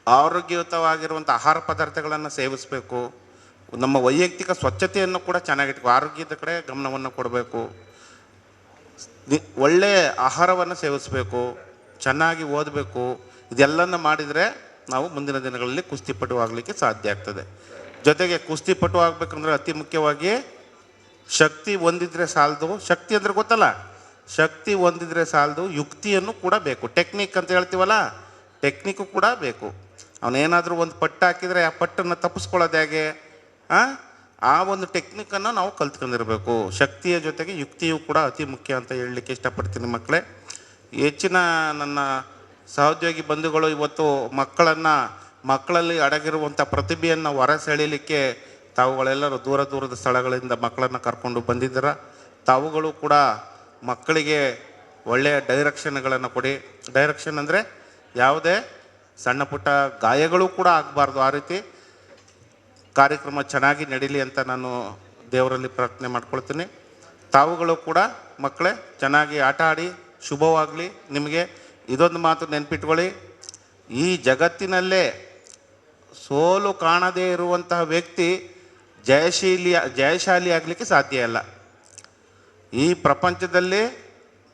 ಆರೋಗ್ಯಯುತವಾಗಿರುವಂಥ ಆಹಾರ ಪದಾರ್ಥಗಳನ್ನು ಸೇವಿಸಬೇಕು. ನಮ್ಮ ವೈಯಕ್ತಿಕ ಸ್ವಚ್ಛತೆಯನ್ನು ಕೂಡ ಚೆನ್ನಾಗಿಟ್ಕೋ, ಆರೋಗ್ಯದ ಕಡೆ ಗಮನವನ್ನು ಕೊಡಬೇಕು. ಒಳ್ಳೆಯ ಆಹಾರವನ್ನು ಸೇವಿಸಬೇಕು, ಚೆನ್ನಾಗಿ ಓದಬೇಕು. ಇದೆಲ್ಲವನ್ನು ಮಾಡಿದರೆ ನಾವು ಮುಂದಿನ ದಿನಗಳಲ್ಲಿ ಕುಸ್ತಿಪಟು ಆಗಲಿಕ್ಕೆ ಸಾಧ್ಯ ಆಗ್ತದೆ. ಜೊತೆಗೆ ಕುಸ್ತಿಪಟು ಆಗಬೇಕಂದ್ರೆ ಅತಿ ಮುಖ್ಯವಾಗಿ ಶಕ್ತಿ ಹೊಂದಿದ್ರೆ ಸಾಲದು. ಶಕ್ತಿ ಅಂದರೆ ಗೊತ್ತಲ್ಲ, ಶಕ್ತಿ ಹೊಂದಿದ್ರೆ ಸಾಲದು, ಯುಕ್ತಿಯನ್ನು ಕೂಡ ಬೇಕು. ಟೆಕ್ನಿಕ್ ಅಂತ ಹೇಳ್ತೀವಲ್ಲ, ಟೆಕ್ನಿಕ್ಕು ಕೂಡ ಬೇಕು. ಅವನೇನಾದರೂ ಒಂದು ಪಟ್ಟು ಹಾಕಿದರೆ ಆ ಪಟ್ಟನ್ನು ತಪ್ಪಿಸ್ಕೊಳ್ಳೋದು ಹೇಗೆ, ಆ ಒಂದು ಟೆಕ್ನಿಕ್ಕನ್ನು ನಾವು ಕಲ್ತ್ಕೊಂಡಿರಬೇಕು. ಶಕ್ತಿಯ ಜೊತೆಗೆ ಯುಕ್ತಿಯು ಕೂಡ ಅತಿ ಮುಖ್ಯ ಅಂತ ಹೇಳಲಿಕ್ಕೆ ಇಷ್ಟಪಡ್ತೀನಿ ಮಕ್ಕಳೇ. ಹೆಚ್ಚಿನ ನನ್ನ ಸಹೋದ್ಯೋಗಿ ಬಂಧುಗಳು ಇವತ್ತು ಮಕ್ಕಳಲ್ಲಿ ಅಡಗಿರುವಂಥ ಪ್ರತಿಭೆಯನ್ನು ಹೊರಸೆಳೀಲಿಕ್ಕೆ ತಾವುಗಳೆಲ್ಲರೂ ದೂರದ ಸ್ಥಳಗಳಿಂದ ಮಕ್ಕಳನ್ನು ಕರ್ಕೊಂಡು ಬಂದಿದ್ದೀರ. ತಾವುಗಳು ಕೂಡ ಮಕ್ಕಳಿಗೆ ಒಳ್ಳೆಯ ಡೈರೆಕ್ಷನ್ಗಳನ್ನು ಕೊಡಿ. ಡೈರೆಕ್ಷನ್ ಅಂದರೆ ಯಾವುದೇ ಸಣ್ಣ ಪುಟ್ಟ ಗಾಯಗಳು ಕೂಡ ಆಗಬಾರ್ದು. ಆ ರೀತಿ ಕಾರ್ಯಕ್ರಮ ಚೆನ್ನಾಗಿ ನಡೀಲಿ ಅಂತ ನಾನು ದೇವರಲ್ಲಿ ಪ್ರಾರ್ಥನೆ ಮಾಡ್ಕೊಳ್ತೀನಿ. ತಾವುಗಳು ಕೂಡ ಮಕ್ಕಳೇ ಚೆನ್ನಾಗಿ ಆಟ ಆಡಿ ಶುಭವಾಗಲಿ. ನಿಮಗೆ ಇದೊಂದು ಮಾತು ನೆನಪಿಟ್ಕೊಳ್ಳಿ, ಈ ಜಗತ್ತಿನಲ್ಲೇ ಸೋಲು ಕಾಣದೇ ಇರುವಂತಹ ವ್ಯಕ್ತಿ ಜಯಶಾಲಿ ಆಗಲಿಕ್ಕೆ ಸಾಧ್ಯ ಇಲ್ಲ. ಈ ಪ್ರಪಂಚದಲ್ಲಿ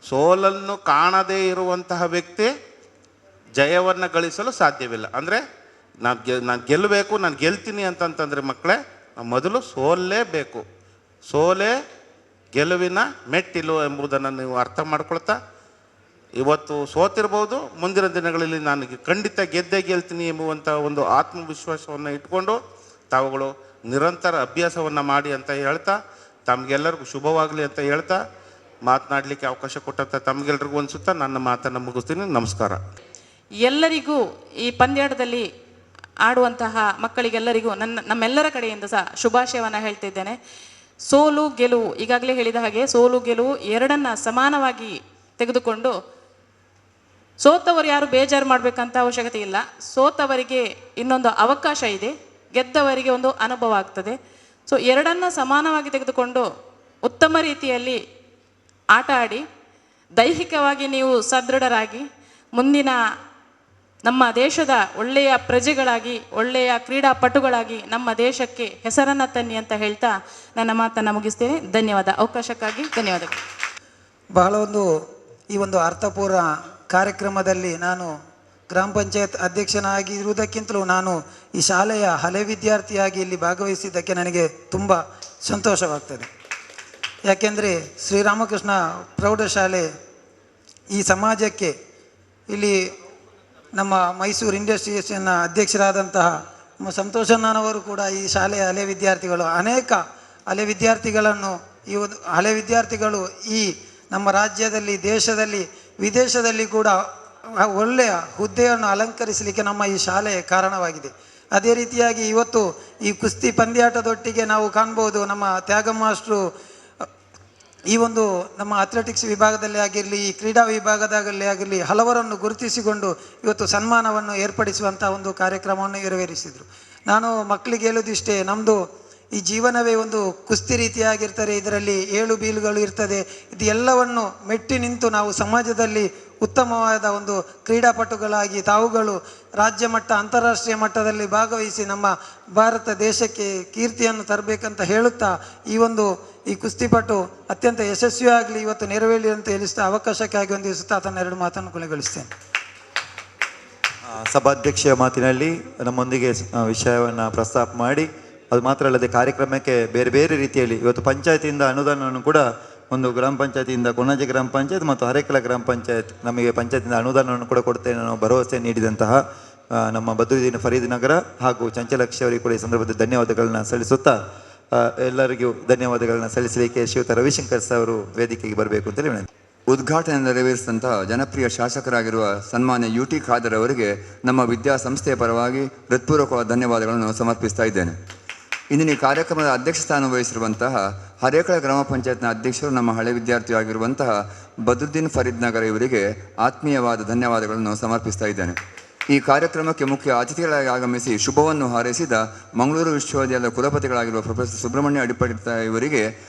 ಸೋಲನ್ನು ಕಾಣದೇ ಇರುವಂತಹ ವ್ಯಕ್ತಿ ಜಯವನ್ನು ಗಳಿಸಲು ಸಾಧ್ಯವಿಲ್ಲ. ಅಂದರೆ ನಾನು ಗೆಲ್ಲಬೇಕು, ನಾನು ಗೆಲ್ತೀನಿ ಅಂತಂತಂದರೆ ಮಕ್ಕಳೇ, ಮೊದಲು ಸೋಲೇಬೇಕು. ಸೋಲೇ ಗೆಲುವಿನ ಮೆಟ್ಟಿಲು ಎಂಬುದನ್ನು ನೀವು ಅರ್ಥ ಮಾಡ್ಕೊಳ್ತಾ, ಇವತ್ತು ಸೋತಿರ್ಬೋದು, ಮುಂದಿನ ದಿನಗಳಲ್ಲಿ ನಾನು ಖಂಡಿತ ಗೆದ್ದೇ ಗೆಲ್ತೀನಿ ಎಂಬುವಂಥ ಒಂದು ಆತ್ಮವಿಶ್ವಾಸವನ್ನು ಇಟ್ಕೊಂಡು ತಾವುಗಳು ನಿರಂತರ ಅಭ್ಯಾಸವನ್ನು ಮಾಡಿ ಅಂತ ಹೇಳ್ತಾ, ತಮಗೆಲ್ಲರಿಗೂ ಶುಭವಾಗಲಿ ಅಂತ ಹೇಳ್ತಾ, ಮಾತನಾಡಲಿಕ್ಕೆ ಅವಕಾಶ ಕೊಟ್ಟಂಥ ತಮಗೆಲ್ಲರಿಗೂ ಅನಿಸುತ್ತಾ ನನ್ನ ಮಾತನ್ನು ಮುಗಿಸ್ತೀನಿ. ನಮಸ್ಕಾರ.
ಎಲ್ಲರಿಗೂ ಈ ಪಂದ್ಯಾಟದಲ್ಲಿ ಆಡುವಂತಹ ಮಕ್ಕಳಿಗೆಲ್ಲರಿಗೂ ನಮ್ಮೆಲ್ಲರ ಕಡೆಯಿಂದ ಸಹ ಶುಭಾಶಯವನ್ನು ಹೇಳ್ತಿದ್ದೇನೆ. ಸೋಲು ಗೆಲುವು, ಈಗಾಗಲೇ ಹೇಳಿದ ಹಾಗೆ ಸೋಲು ಗೆಲುವು ಎರಡನ್ನ ಸಮಾನವಾಗಿ ತೆಗೆದುಕೊಂಡು, ಸೋತವರು ಯಾರು ಬೇಜಾರು ಮಾಡಬೇಕಂತ ಅವಶ್ಯಕತೆ ಇಲ್ಲ. ಸೋತವರಿಗೆ ಇನ್ನೊಂದು ಅವಕಾಶ ಇದೆ, ಗೆದ್ದವರಿಗೆ ಒಂದು ಅನುಭವ ಆಗ್ತದೆ. ಸೊ ಎರಡನ್ನ ಸಮಾನವಾಗಿ ತೆಗೆದುಕೊಂಡು ಉತ್ತಮ ರೀತಿಯಲ್ಲಿ ಆಟ ಆಡಿ ದೈಹಿಕವಾಗಿ ನೀವು ಸದೃಢರಾಗಿ ಮುಂದಿನ ನಮ್ಮ ದೇಶದ ಒಳ್ಳೆಯ ಪ್ರಜೆಗಳಾಗಿ, ಒಳ್ಳೆಯ ಕ್ರೀಡಾಪಟುಗಳಾಗಿ ನಮ್ಮ ದೇಶಕ್ಕೆ ಹೆಸರನ್ನು ತನ್ನಿ ಅಂತ ಹೇಳ್ತಾ ನನ್ನ ಮಾತನ್ನು ಮುಗಿಸ್ತೇನೆ. ಧನ್ಯವಾದ. ಅವಕಾಶಕ್ಕಾಗಿ ಧನ್ಯವಾದಗಳು.
ಬಹಳ ಈ ಒಂದು ಅರ್ಥಪೂರ್ಣ ಕಾರ್ಯಕ್ರಮದಲ್ಲಿ ನಾನು ಗ್ರಾಮ ಪಂಚಾಯತ್ ಅಧ್ಯಕ್ಷನಾಗಿರುವುದಕ್ಕಿಂತಲೂ ನಾನು ಈ ಶಾಲೆಯ ಹಳೆ ವಿದ್ಯಾರ್ಥಿಯಾಗಿ ಇಲ್ಲಿ ಭಾಗವಹಿಸಿದ್ದಕ್ಕೆ ನನಗೆ ತುಂಬ ಸಂತೋಷವಾಗ್ತದೆ. ಯಾಕೆಂದರೆ ಶ್ರೀರಾಮಕೃಷ್ಣ ಪ್ರೌಢಶಾಲೆ ಈ ಸಮಾಜಕ್ಕೆ, ಇಲ್ಲಿ ನಮ್ಮ ಮೈಸೂರು ಇಂಡಸ್ಟ್ರಿಯಸ್ನ ಅಧ್ಯಕ್ಷರಾದಂತಹ ನಮ್ಮ ಸಂತೋಷಣ್ಣನವರು ಕೂಡ ಈ ಶಾಲೆಯ ಹಳೆ ವಿದ್ಯಾರ್ಥಿಗಳು, ಅನೇಕ ಹಳೆ ವಿದ್ಯಾರ್ಥಿಗಳನ್ನು ಹಳೆ ವಿದ್ಯಾರ್ಥಿಗಳು ಈ ನಮ್ಮ ರಾಜ್ಯದಲ್ಲಿ, ದೇಶದಲ್ಲಿ, ವಿದೇಶದಲ್ಲಿ ಕೂಡ ಒಳ್ಳೆಯ ಹುದ್ದೆಯನ್ನು ಅಲಂಕರಿಸಲಿಕ್ಕೆ ನಮ್ಮ ಈ ಶಾಲೆ ಕಾರಣವಾಗಿದೆ. ಅದೇ ರೀತಿಯಾಗಿ ಇವತ್ತು ಈ ಕುಸ್ತಿ ಪಂದ್ಯಾಟದೊಟ್ಟಿಗೆ ನಾವು ಕಾಣ್ಬೋದು, ನಮ್ಮ ತ್ಯಾಗ ಮಾಸ್ಟ್ರು ಈ ಒಂದು ನಮ್ಮ ಅಥ್ಲೆಟಿಕ್ಸ್ ವಿಭಾಗದಲ್ಲಿ ಆಗಿರಲಿ, ಈ ಕ್ರೀಡಾ ವಿಭಾಗದಲ್ಲಿ ಆಗಿರಲಿ ಹಲವರನ್ನು ಗುರುತಿಸಿಕೊಂಡು ಇವತ್ತು ಸನ್ಮಾನವನ್ನು ಏರ್ಪಡಿಸುವಂಥ ಒಂದು ಕಾರ್ಯಕ್ರಮವನ್ನು ನೆರವೇರಿಸಿದರು. ನಾನು ಮಕ್ಕಳಿಗೆ ಹೇಳೋದಿಷ್ಟೇ, ನಮ್ಮದು ಈ ಜೀವನವೇ ಒಂದು ಕುಸ್ತಿ ರೀತಿಯಾಗಿರ್ತಾರೆ, ಇದರಲ್ಲಿ ಏಳು ಬೀಳುಗಳು ಇರ್ತದೆ. ಇದು ಎಲ್ಲವನ್ನು ಮೆಟ್ಟಿ ನಿಂತು ನಾವು ಸಮಾಜದಲ್ಲಿ ಉತ್ತಮವಾದ ಒಂದು ಕ್ರೀಡಾಪಟುಗಳಾಗಿ ತಾವುಗಳು ರಾಜ್ಯ ಮಟ್ಟ, ಅಂತಾರಾಷ್ಟ್ರೀಯ ಮಟ್ಟದಲ್ಲಿ ಭಾಗವಹಿಸಿ ನಮ್ಮ ಭಾರತ ದೇಶಕ್ಕೆ ಕೀರ್ತಿಯನ್ನು ತರಬೇಕಂತ ಹೇಳುತ್ತಾ, ಈ ಕುಸ್ತಿಪಟು ಅತ್ಯಂತ ಯಶಸ್ವಿಯಾಗಲಿ, ಇವತ್ತು ನೆರವೇರಲಿ ಅಂತ ಹೇಳಿಸ್ತಾ ಅವಕಾಶಕ್ಕಾಗಿ ಹೊಂದಿಸುತ್ತಾ ತನ್ನ ಎರಡು ಮಾತನ್ನು ಕೊನೆಗೊಳಿಸ್ತೇನೆ.
ಸಭಾಧ್ಯಕ್ಷೆಯ ಮಾತಿನಲ್ಲಿ ನಮ್ಮೊಂದಿಗೆ ವಿಷಯವನ್ನು ಪ್ರಸ್ತಾಪ ಮಾಡಿ, ಅದು ಮಾತ್ರ ಅಲ್ಲದೆ ಕಾರ್ಯಕ್ರಮಕ್ಕೆ ಬೇರೆ ಬೇರೆ ರೀತಿಯಲ್ಲಿ ಇವತ್ತು ಪಂಚಾಯತಿಯಿಂದ ಅನುದಾನವನ್ನು ಕೂಡ, ಒಂದು ಗ್ರಾಮ ಪಂಚಾಯತಿಯಿಂದ ಕೊಣಾಜೆ ಗ್ರಾಮ ಪಂಚಾಯತ್ ಮತ್ತು ಹರೇಕಳ ಗ್ರಾಮ ಪಂಚಾಯತ್ ನಮಗೆ ಪಂಚಾಯತಿಯಿಂದ ಅನುದಾನವನ್ನು ಕೂಡ ಕೊಡ್ತೇನೆ ಅನ್ನೋ ಭರವಸೆ ನೀಡಿದಂತಹ ನಮ್ಮ ಬದ್ರುದ್ದೀನ್ ಫರೀದ್ ನಗರ ಹಾಗೂ ಚಂಚಲಕ್ಷಿ ಅವರಿಗೆ ಕೂಡ ಈ ಸಂದರ್ಭದಲ್ಲಿ ಧನ್ಯವಾದಗಳನ್ನ ಸಲ್ಲಿಸುತ್ತಾ, ಎಲ್ಲರಿಗೂ ಧನ್ಯವಾದಗಳನ್ನ ಸಲ್ಲಿಸಲಿಕ್ಕೆ ಶ್ರೀಯುತ ರವಿಶಂಕರ್ ಸರ್ ಅವರು ವೇದಿಕೆಗೆ ಬರಬೇಕು ಅಂತೇಳಿ ವಿನಂತಿ.
ಉದ್ಘಾಟನೆ ನೆರವೇರಿಸಿದಂತಹ ಜನಪ್ರಿಯ ಶಾಸಕರಾಗಿರುವ ಸನ್ಮಾನ್ಯ UT ಖಾದರ್ ಅವರಿಗೆ ನಮ್ಮ ವಿದ್ಯಾಸಂಸ್ಥೆಯ ಪರವಾಗಿ ಹೃತ್ಪೂರ್ವಕವಾದ ಧನ್ಯವಾದಗಳನ್ನು ಸಮರ್ಪಿಸ್ತಾ ಇದ್ದೇನೆ. ಇಂದಿನ ಈ ಕಾರ್ಯಕ್ರಮದ ಅಧ್ಯಕ್ಷ ಸ್ಥಾನ ವಹಿಸಿರುವಂತಹ ಹರೇಕಳ ಗ್ರಾಮ ಪಂಚಾಯತ್ನ ಅಧ್ಯಕ್ಷರು, ನಮ್ಮ ಹಳೆ ವಿದ್ಯಾರ್ಥಿಯಾಗಿರುವಂತಹ ಬದ್ರುದ್ದೀನ್ ಫರೀದ್ ನಗರ ಇವರಿಗೆ ಆತ್ಮೀಯವಾದ ಧನ್ಯವಾದಗಳನ್ನು ಸಮರ್ಪಿಸ್ತಾ ಇದ್ದೇನೆ. ಈ ಕಾರ್ಯಕ್ರಮಕ್ಕೆ ಮುಖ್ಯ ಅತಿಥಿಗಳಾಗಿ ಆಗಮಿಸಿ ಶುಭವನ್ನು ಹಾರೈಸಿದ ಮಂಗಳೂರು ವಿಶ್ವವಿದ್ಯಾಲಯದ ಕುಲಪತಿಗಳಾಗಿರುವ ಪ್ರೊಫೆಸರ್ ಸುಬ್ರಹ್ಮಣ್ಯ ಅಡಿಪಡಿತ ಇವರಿಗೆ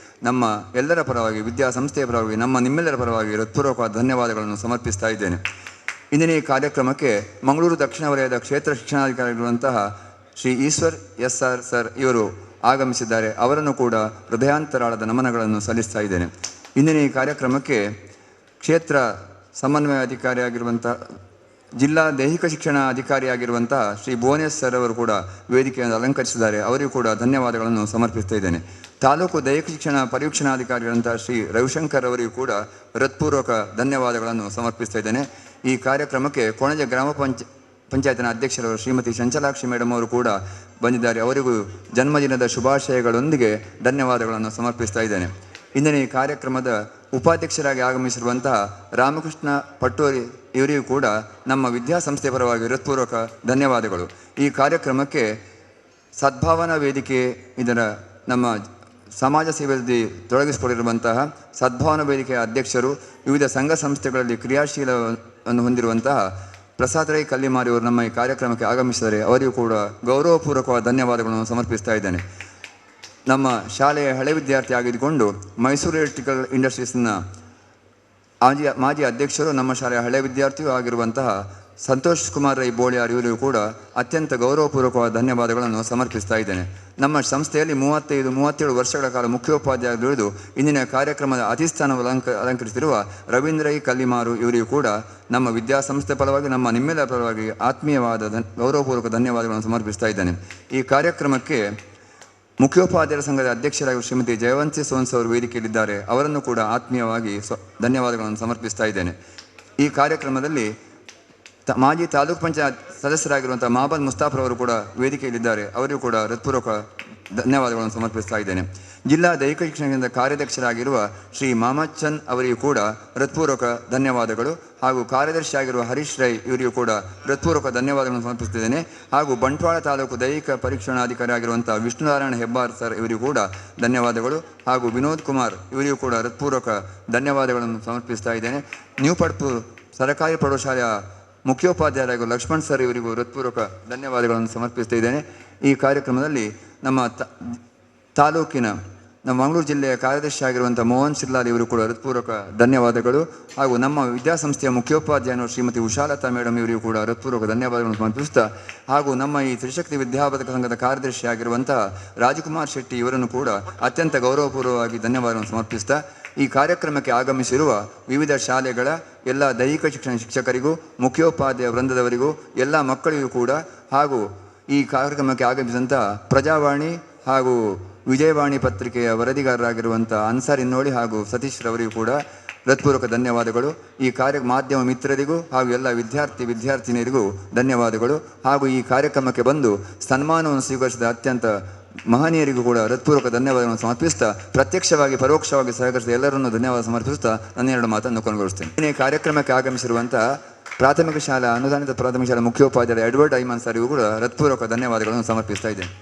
ನಮ್ಮ ಎಲ್ಲರ ಪರವಾಗಿ, ವಿದ್ಯಾಸಂಸ್ಥೆಯ ಪರವಾಗಿ, ನಿಮ್ಮೆಲ್ಲರ ಪರವಾಗಿ ಹೃತ್ಪೂರ್ವಕವಾದ ಧನ್ಯವಾದಗಳನ್ನು ಸಮರ್ಪಿಸ್ತಾ ಇದ್ದೇನೆ. ಇಂದಿನ ಈ ಕಾರ್ಯಕ್ರಮಕ್ಕೆ ಮಂಗಳೂರು ದಕ್ಷಿಣ ವಲಯದ ಕ್ಷೇತ್ರ ಶಿಕ್ಷಣಾಧಿಕಾರಿಗಳಿರುವಂತಹ ಶ್ರೀ ಈಶ್ವರ್ SR ಸರ್ ಇವರು ಆಗಮಿಸಿದ್ದಾರೆ. ಅವರನ್ನು ಕೂಡ ಹೃದಯಾಂತರಾಳದ ನಮನಗಳನ್ನು ಸಲ್ಲಿಸ್ತಾ ಇದ್ದೇನೆ. ಇಂದಿನ ಈ ಕಾರ್ಯಕ್ರಮಕ್ಕೆ ಕ್ಷೇತ್ರ ಸಮನ್ವಯ ಅಧಿಕಾರಿಯಾಗಿರುವಂಥ ಜಿಲ್ಲಾ ದೈಹಿಕ ಶಿಕ್ಷಣ ಅಧಿಕಾರಿಯಾಗಿರುವಂತಹ ಶ್ರೀ ಭುವನೇಶ್ ಸರ್ ಅವರು ಕೂಡ ವೇದಿಕೆಯನ್ನು ಅಲಂಕರಿಸಿದ್ದಾರೆ. ಅವರಿಗೂ ಕೂಡ ಧನ್ಯವಾದಗಳನ್ನು ಸಮರ್ಪಿಸ್ತಾ ಇದ್ದೇನೆ. ತಾಲೂಕು ದೈಹಿಕ ಶಿಕ್ಷಣ ಪರೀಕ್ಷಣಾಧಿಕಾರಿಗಳಂತಹ ಶ್ರೀ ರವಿಶಂಕರ್ ಅವರಿಗೂ ಕೂಡ ಹೃತ್ಪೂರ್ವಕ ಧನ್ಯವಾದಗಳನ್ನು ಸಮರ್ಪಿಸ್ತಾ ಇದ್ದೇನೆ. ಈ ಕಾರ್ಯಕ್ರಮಕ್ಕೆ ಕೊಣಜ ಗ್ರಾಮ ಪಂಚಾಯತಿನ ಅಧ್ಯಕ್ಷರು ಶ್ರೀಮತಿ ಚಂಚಲಾಕ್ಷಿ ಮೇಡಮ್ ಅವರು ಕೂಡ ಬಂದಿದ್ದಾರೆ. ಅವರಿಗೂ ಜನ್ಮದಿನದ ಶುಭಾಶಯಗಳೊಂದಿಗೆ ಧನ್ಯವಾದಗಳನ್ನು ಸಮರ್ಪಿಸ್ತಾ ಇದ್ದೇನೆ. ಇಂದಿನ ಈ ಕಾರ್ಯಕ್ರಮದ ಉಪಾಧ್ಯಕ್ಷರಾಗಿ ಆಗಮಿಸಿರುವಂತಹ ರಾಮಕೃಷ್ಣ ಪಟ್ಟೋರಿ ಇವರಿಗೂ ಕೂಡ ನಮ್ಮ ವಿದ್ಯಾಸಂಸ್ಥೆ ಪರವಾಗಿ ಹೃತ್ಪೂರ್ವಕ ಧನ್ಯವಾದಗಳು. ಈ ಕಾರ್ಯಕ್ರಮಕ್ಕೆ ಸದ್ಭಾವನಾ ವೇದಿಕೆ ಇದರ ನಮ್ಮ ಸಮಾಜ ಸೇವೆಯಲ್ಲಿ ತೊಡಗಿಸಿಕೊಂಡಿರುವಂತಹ ಸದ್ಭಾವನಾ ವೇದಿಕೆಯ ಅಧ್ಯಕ್ಷರು, ವಿವಿಧ ಸಂಘ ಸಂಸ್ಥೆಗಳಲ್ಲಿ ಕ್ರಿಯಾಶೀಲವನ್ನು ಹೊಂದಿರುವಂತಹ ಪ್ರಸಾದ್ ರೈ ಕಲ್ಲಿಮಾರಿ ಅವರು ನಮ್ಮ ಈ ಕಾರ್ಯಕ್ರಮಕ್ಕೆ ಆಗಮಿಸಿದರೆ ಅವರಿಗೂ ಕೂಡ ಗೌರವಪೂರ್ವಕವಾದ ಧನ್ಯವಾದಗಳನ್ನು ಸಮರ್ಪಿಸ್ತಾ ಇದ್ದೇನೆ. ನಮ್ಮ ಶಾಲೆಯ ಹಳೆ ವಿದ್ಯಾರ್ಥಿ ಆಗಿದ್ದುಕೊಂಡು ಮೈಸೂರು ಎಲೆಕ್ಟ್ರಿಕಲ್ ಇಂಡಸ್ಟ್ರೀಸ್ನ ಮಾಜಿ ಅಧ್ಯಕ್ಷರು, ನಮ್ಮ ಶಾಲೆಯ ಹಳೆ ವಿದ್ಯಾರ್ಥಿಯೂ ಆಗಿರುವಂತಹ ಸಂತೋಷ್ ಕುಮಾರ್ ರೈ ಬೋಳಿಯಾರ್ ಇವರಿಗೂ ಕೂಡ ಅತ್ಯಂತ ಗೌರವಪೂರ್ವಕವಾದ ಧನ್ಯವಾದಗಳನ್ನು ಸಮರ್ಪಿಸ್ತಾ ಇದ್ದೇನೆ. ನಮ್ಮ ಸಂಸ್ಥೆಯಲ್ಲಿ 37 ವರ್ಷಗಳ ಕಾಲ ಮುಖ್ಯೋಪಾಧ್ಯಾಯರು ದುಡಿದು ಇಂದಿನ ಕಾರ್ಯಕ್ರಮದ ಅಧಿಷ್ಠಾನವನ್ನು ಅಲಂಕರಿಸಿರುವ ರವೀಂದ್ರ ರೈ ಕಲ್ಲಿಮಾರು ಇವರಿಗೂ ಕೂಡ ನಮ್ಮ ವಿದ್ಯಾಸಂಸ್ಥೆ ಪರವಾಗಿ ನಿಮ್ಮೆಲ್ಲರ ಪರವಾಗಿ ಆತ್ಮೀಯವಾದ ಗೌರವಪೂರ್ವಕ ಧನ್ಯವಾದಗಳನ್ನು ಸಮರ್ಪಿಸ್ತಾ ಇದ್ದೇನೆ. ಈ ಕಾರ್ಯಕ್ರಮಕ್ಕೆ ಮುಖ್ಯೋಪಾಧ್ಯಾಯರ ಸಂಘದ ಅಧ್ಯಕ್ಷರಾಗಿ ಶ್ರೀಮತಿ ಜಯವಂತಿ ಸೋನ್ಸ್ ಅವರು ವೇದಿಕೆಯಲ್ಲಿದ್ದಾರೆ. ಅವರನ್ನು ಕೂಡ ಆತ್ಮೀಯವಾಗಿ ಧನ್ಯವಾದಗಳನ್ನು ಸಮರ್ಪಿಸ್ತಾ ಇದ್ದೇನೆ. ಈ ಕಾರ್ಯಕ್ರಮದಲ್ಲಿ ಮಾಜಿ ತಾಲೂಕು ಪಂಚಾಯತ್ ಸದಸ್ಯರಾಗಿರುವಂಥ ಮಾಬಲ್ ಮುಸ್ತಾಫರ್ ಕೂಡ ವೇದಿಕೆಯಲ್ಲಿದ್ದಾರೆ. ಅವರಿಗೂ ಕೂಡ ಹೃತ್ಪೂರ್ವಕ ಧನ್ಯವಾದಗಳನ್ನು ಸಮರ್ಪಿಸ್ತಾ ಇದ್ದೇನೆ. ಜಿಲ್ಲಾ ದೈಹಿಕ ಶಿಕ್ಷಣ ಕೇಂದ್ರದ ಕಾರ್ಯದರ್ಶರಾಗಿರುವ ಶ್ರೀ ಮಾಮದ್ ಚಂದ್ ಅವರಿಗೂ ಕೂಡ ಹೃತ್ಪೂರ್ವಕ ಧನ್ಯವಾದಗಳು. ಹಾಗೂ ಕಾರ್ಯದರ್ಶಿಯಾಗಿರುವ ಹರೀಶ್ ರೈ ಇವರಿಗೂ ಕೂಡ ಹೃತ್ಪೂರ್ವಕ ಧನ್ಯವಾದಗಳನ್ನು ಸಮರ್ಪಿಸುತ್ತಿದ್ದೇನೆ. ಹಾಗೂ ಬಂಟ್ವಾಳ ತಾಲೂಕು ದೈಹಿಕ ಪರೀಕ್ಷಣಾಧಿಕಾರಿ ಆಗಿರುವಂಥ ವಿಷ್ಣುನಾರಾಯಣ ಹೆಬ್ಬಾರ್ ಸರ್ ಇವರಿಗೂ ಕೂಡ ಧನ್ಯವಾದಗಳು. ಹಾಗೂ ವಿನೋದ್ ಕುಮಾರ್ ಇವರಿಗೂ ಕೂಡ ಹೃತ್ಪೂರ್ವಕ ಧನ್ಯವಾದಗಳನ್ನು ಸಮರ್ಪಿಸ್ತಾ ಇದ್ದೇನೆ. ನ್ಯೂ ಪಡ್ಪೂರ್ ಸರ್ಕಾರಿ ಪ್ರೌಢಶಾಲೆಯ ಮುಖ್ಯೋಪಾಧ್ಯಾಯರಾಗಿರುವ ಲಕ್ಷ್ಮಣ್ ಸರ್ ಇವರಿಗೂ ಹೃತ್ಪೂರ್ವಕ ಧನ್ಯವಾದಗಳನ್ನು ಸಮರ್ಪಿಸ್ತಾ ಇದ್ದೇನೆ. ಈ ಕಾರ್ಯಕ್ರಮದಲ್ಲಿ ನಮ್ಮ ತಾಲೂಕಿನ ನಮ್ಮ ಮಂಗಳೂರು ಜಿಲ್ಲೆಯ ಕಾರ್ಯದರ್ಶಿ ಆಗಿರುವಂಥ ಮೋಹನ್ ಶಿರ್ಲಾಲ್ ಇವರು ಕೂಡ ಹೃತ್ಪೂರ್ವಕ ಧನ್ಯವಾದಗಳು. ಹಾಗೂ ನಮ್ಮ ವಿದ್ಯಾಸಂಸ್ಥೆಯ ಮುಖ್ಯೋಪಾಧ್ಯಾಯರು ಶ್ರೀಮತಿ ಉಷಾಲತಾ ಮೇಡಮ್ ಇವರಿಗೂ ಕೂಡ ಹೃತ್ಪೂರ್ವಕ ಧನ್ಯವಾದಗಳನ್ನು ಸಮರ್ಪಿಸ್ತಾ, ಹಾಗೂ ನಮ್ಮ ಈ ತ್ರಿಶಕ್ತಿ ವಿದ್ಯಾಪದಕ ಸಂಘದ ಕಾರ್ಯದರ್ಶಿ ಆಗಿರುವಂತಹ ರಾಜಕುಮಾರ್ ಶೆಟ್ಟಿ ಇವರನ್ನು ಕೂಡ ಅತ್ಯಂತ ಗೌರವಪೂರ್ವಕವಾಗಿ ಧನ್ಯವಾದಗಳನ್ನು ಸಮರ್ಪಿಸ್ತಾ, ಈ ಕಾರ್ಯಕ್ರಮಕ್ಕೆ ಆಗಮಿಸಿರುವ ವಿವಿಧ ಶಾಲೆಗಳ ಎಲ್ಲ ದೈಹಿಕ ಶಿಕ್ಷಣ ಶಿಕ್ಷಕರಿಗೂ, ಮುಖ್ಯೋಪಾಧ್ಯಾಯ ವೃಂದದವರಿಗೂ, ಎಲ್ಲ ಮಕ್ಕಳಿಗೂ ಕೂಡ, ಹಾಗೂ ಈ ಕಾರ್ಯಕ್ರಮಕ್ಕೆ ಆಗಮಿಸಿದಂಥ ಪ್ರಜಾವಾಣಿ ಹಾಗೂ ವಿಜಯವಾಣಿ ಪತ್ರಿಕೆಯ ವರದಿಗಾರರಾಗಿರುವಂಥ ಅನ್ಸಾರ್ ಇನ್ನೋಳಿ ಹಾಗೂ ಸತೀಶ್ ರವರಿಗೂ ಕೂಡ ಹೃತ್ಪೂರ್ವಕ ಧನ್ಯವಾದಗಳು. ಈ ಮಾಧ್ಯಮ ಮಿತ್ರರಿಗೂ ಹಾಗೂ ಎಲ್ಲ ವಿದ್ಯಾರ್ಥಿನಿಯರಿಗೂ ಧನ್ಯವಾದಗಳು. ಹಾಗೂ ಈ ಕಾರ್ಯಕ್ರಮಕ್ಕೆ ಬಂದು ಸನ್ಮಾನವನ್ನು ಸ್ವೀಕರಿಸಿದ ಅತ್ಯಂತ ಮಹನೀಯರಿಗೂ ಕೂಡ ಹೃತ್ಪೂರ್ವಕ ಧನ್ಯವಾದಗಳನ್ನು ಸಮರ್ಪಿಸ್ತಾ, ಪ್ರತ್ಯಕ್ಷವಾಗಿ ಪರೋಕ್ಷವಾಗಿ ಸಹಕರಿಸಿದ ಎಲ್ಲರನ್ನೂ ಧನ್ಯವಾದ ಸಮರ್ಪಿಸ್ತಾ ನನ್ನೆರಡು ಮಾತನ್ನು ಕೊನೆಗೊಳಿಸ್ತೇನೆ. ಈ ಕಾರ್ಯಕ್ರಮಕ್ಕೆ ಆಗಮಿಸಿರುವಂತಹ ಪ್ರಾಥಮಿಕ ಶಾಲಾ ಅನುದಾನಿತ ಪ್ರಾಥಮಿಕ ಶಾಲಾ ಮುಖ್ಯೋಪಾಧ್ಯಾಯ ಎಡ್ವರ್ಡ್ ಐಮನ್ ಸರಿಗೂ ಕೂಡ ಹೃತ್ಪೂರ್ವಕ ಧನ್ಯವಾದಗಳನ್ನು ಸಮರ್ಪಿಸ್ತಾ ಇದ್ದೇನೆ.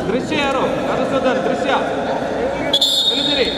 ದೃಶ್ಯ ಯಾರು ಮಧುಸೂದನ್ ದೃಶ್ಯ ತಿಳಿದಿರಿ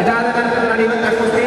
ಇದಾದ ನಂತರ ನಡೆಯುವಂತಹ ಕುಸ್ತಿ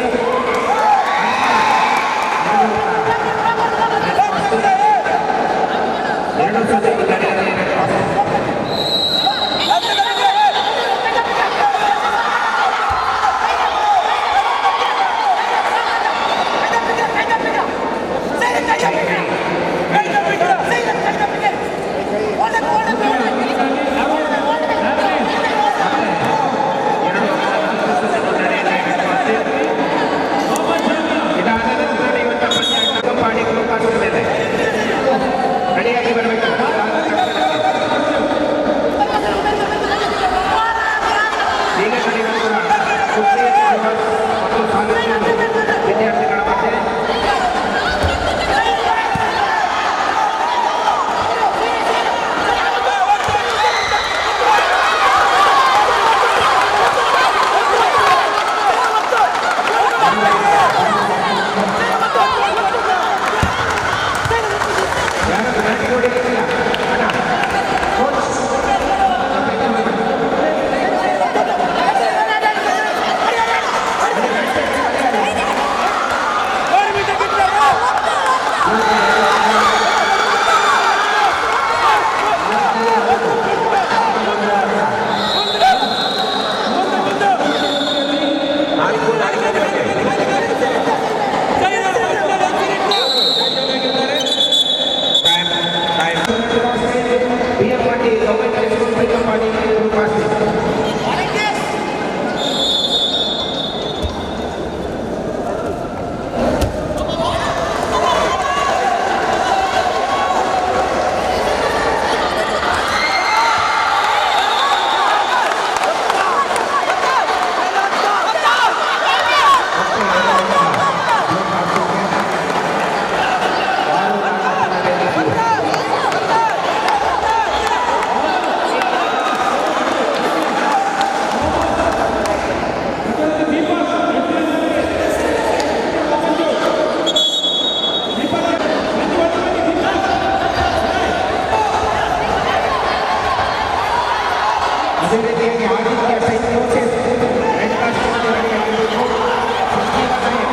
ಅದೇ ರೀತಿಯಾಗಿ Aditya Saint Joseph red costume ಆಗಿರಬೇಕು. Sanjeeva Nayak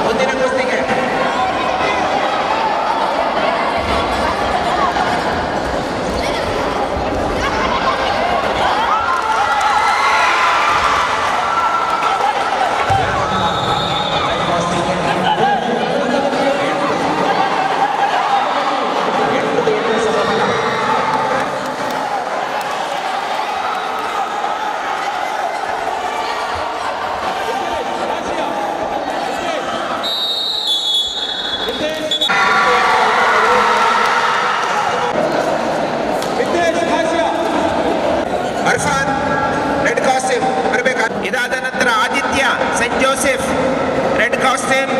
Saint Andres Arfan red costume ಬರಬೇಕು. ಇದಾದ ನಂತರ Aditya Saint Joseph red costume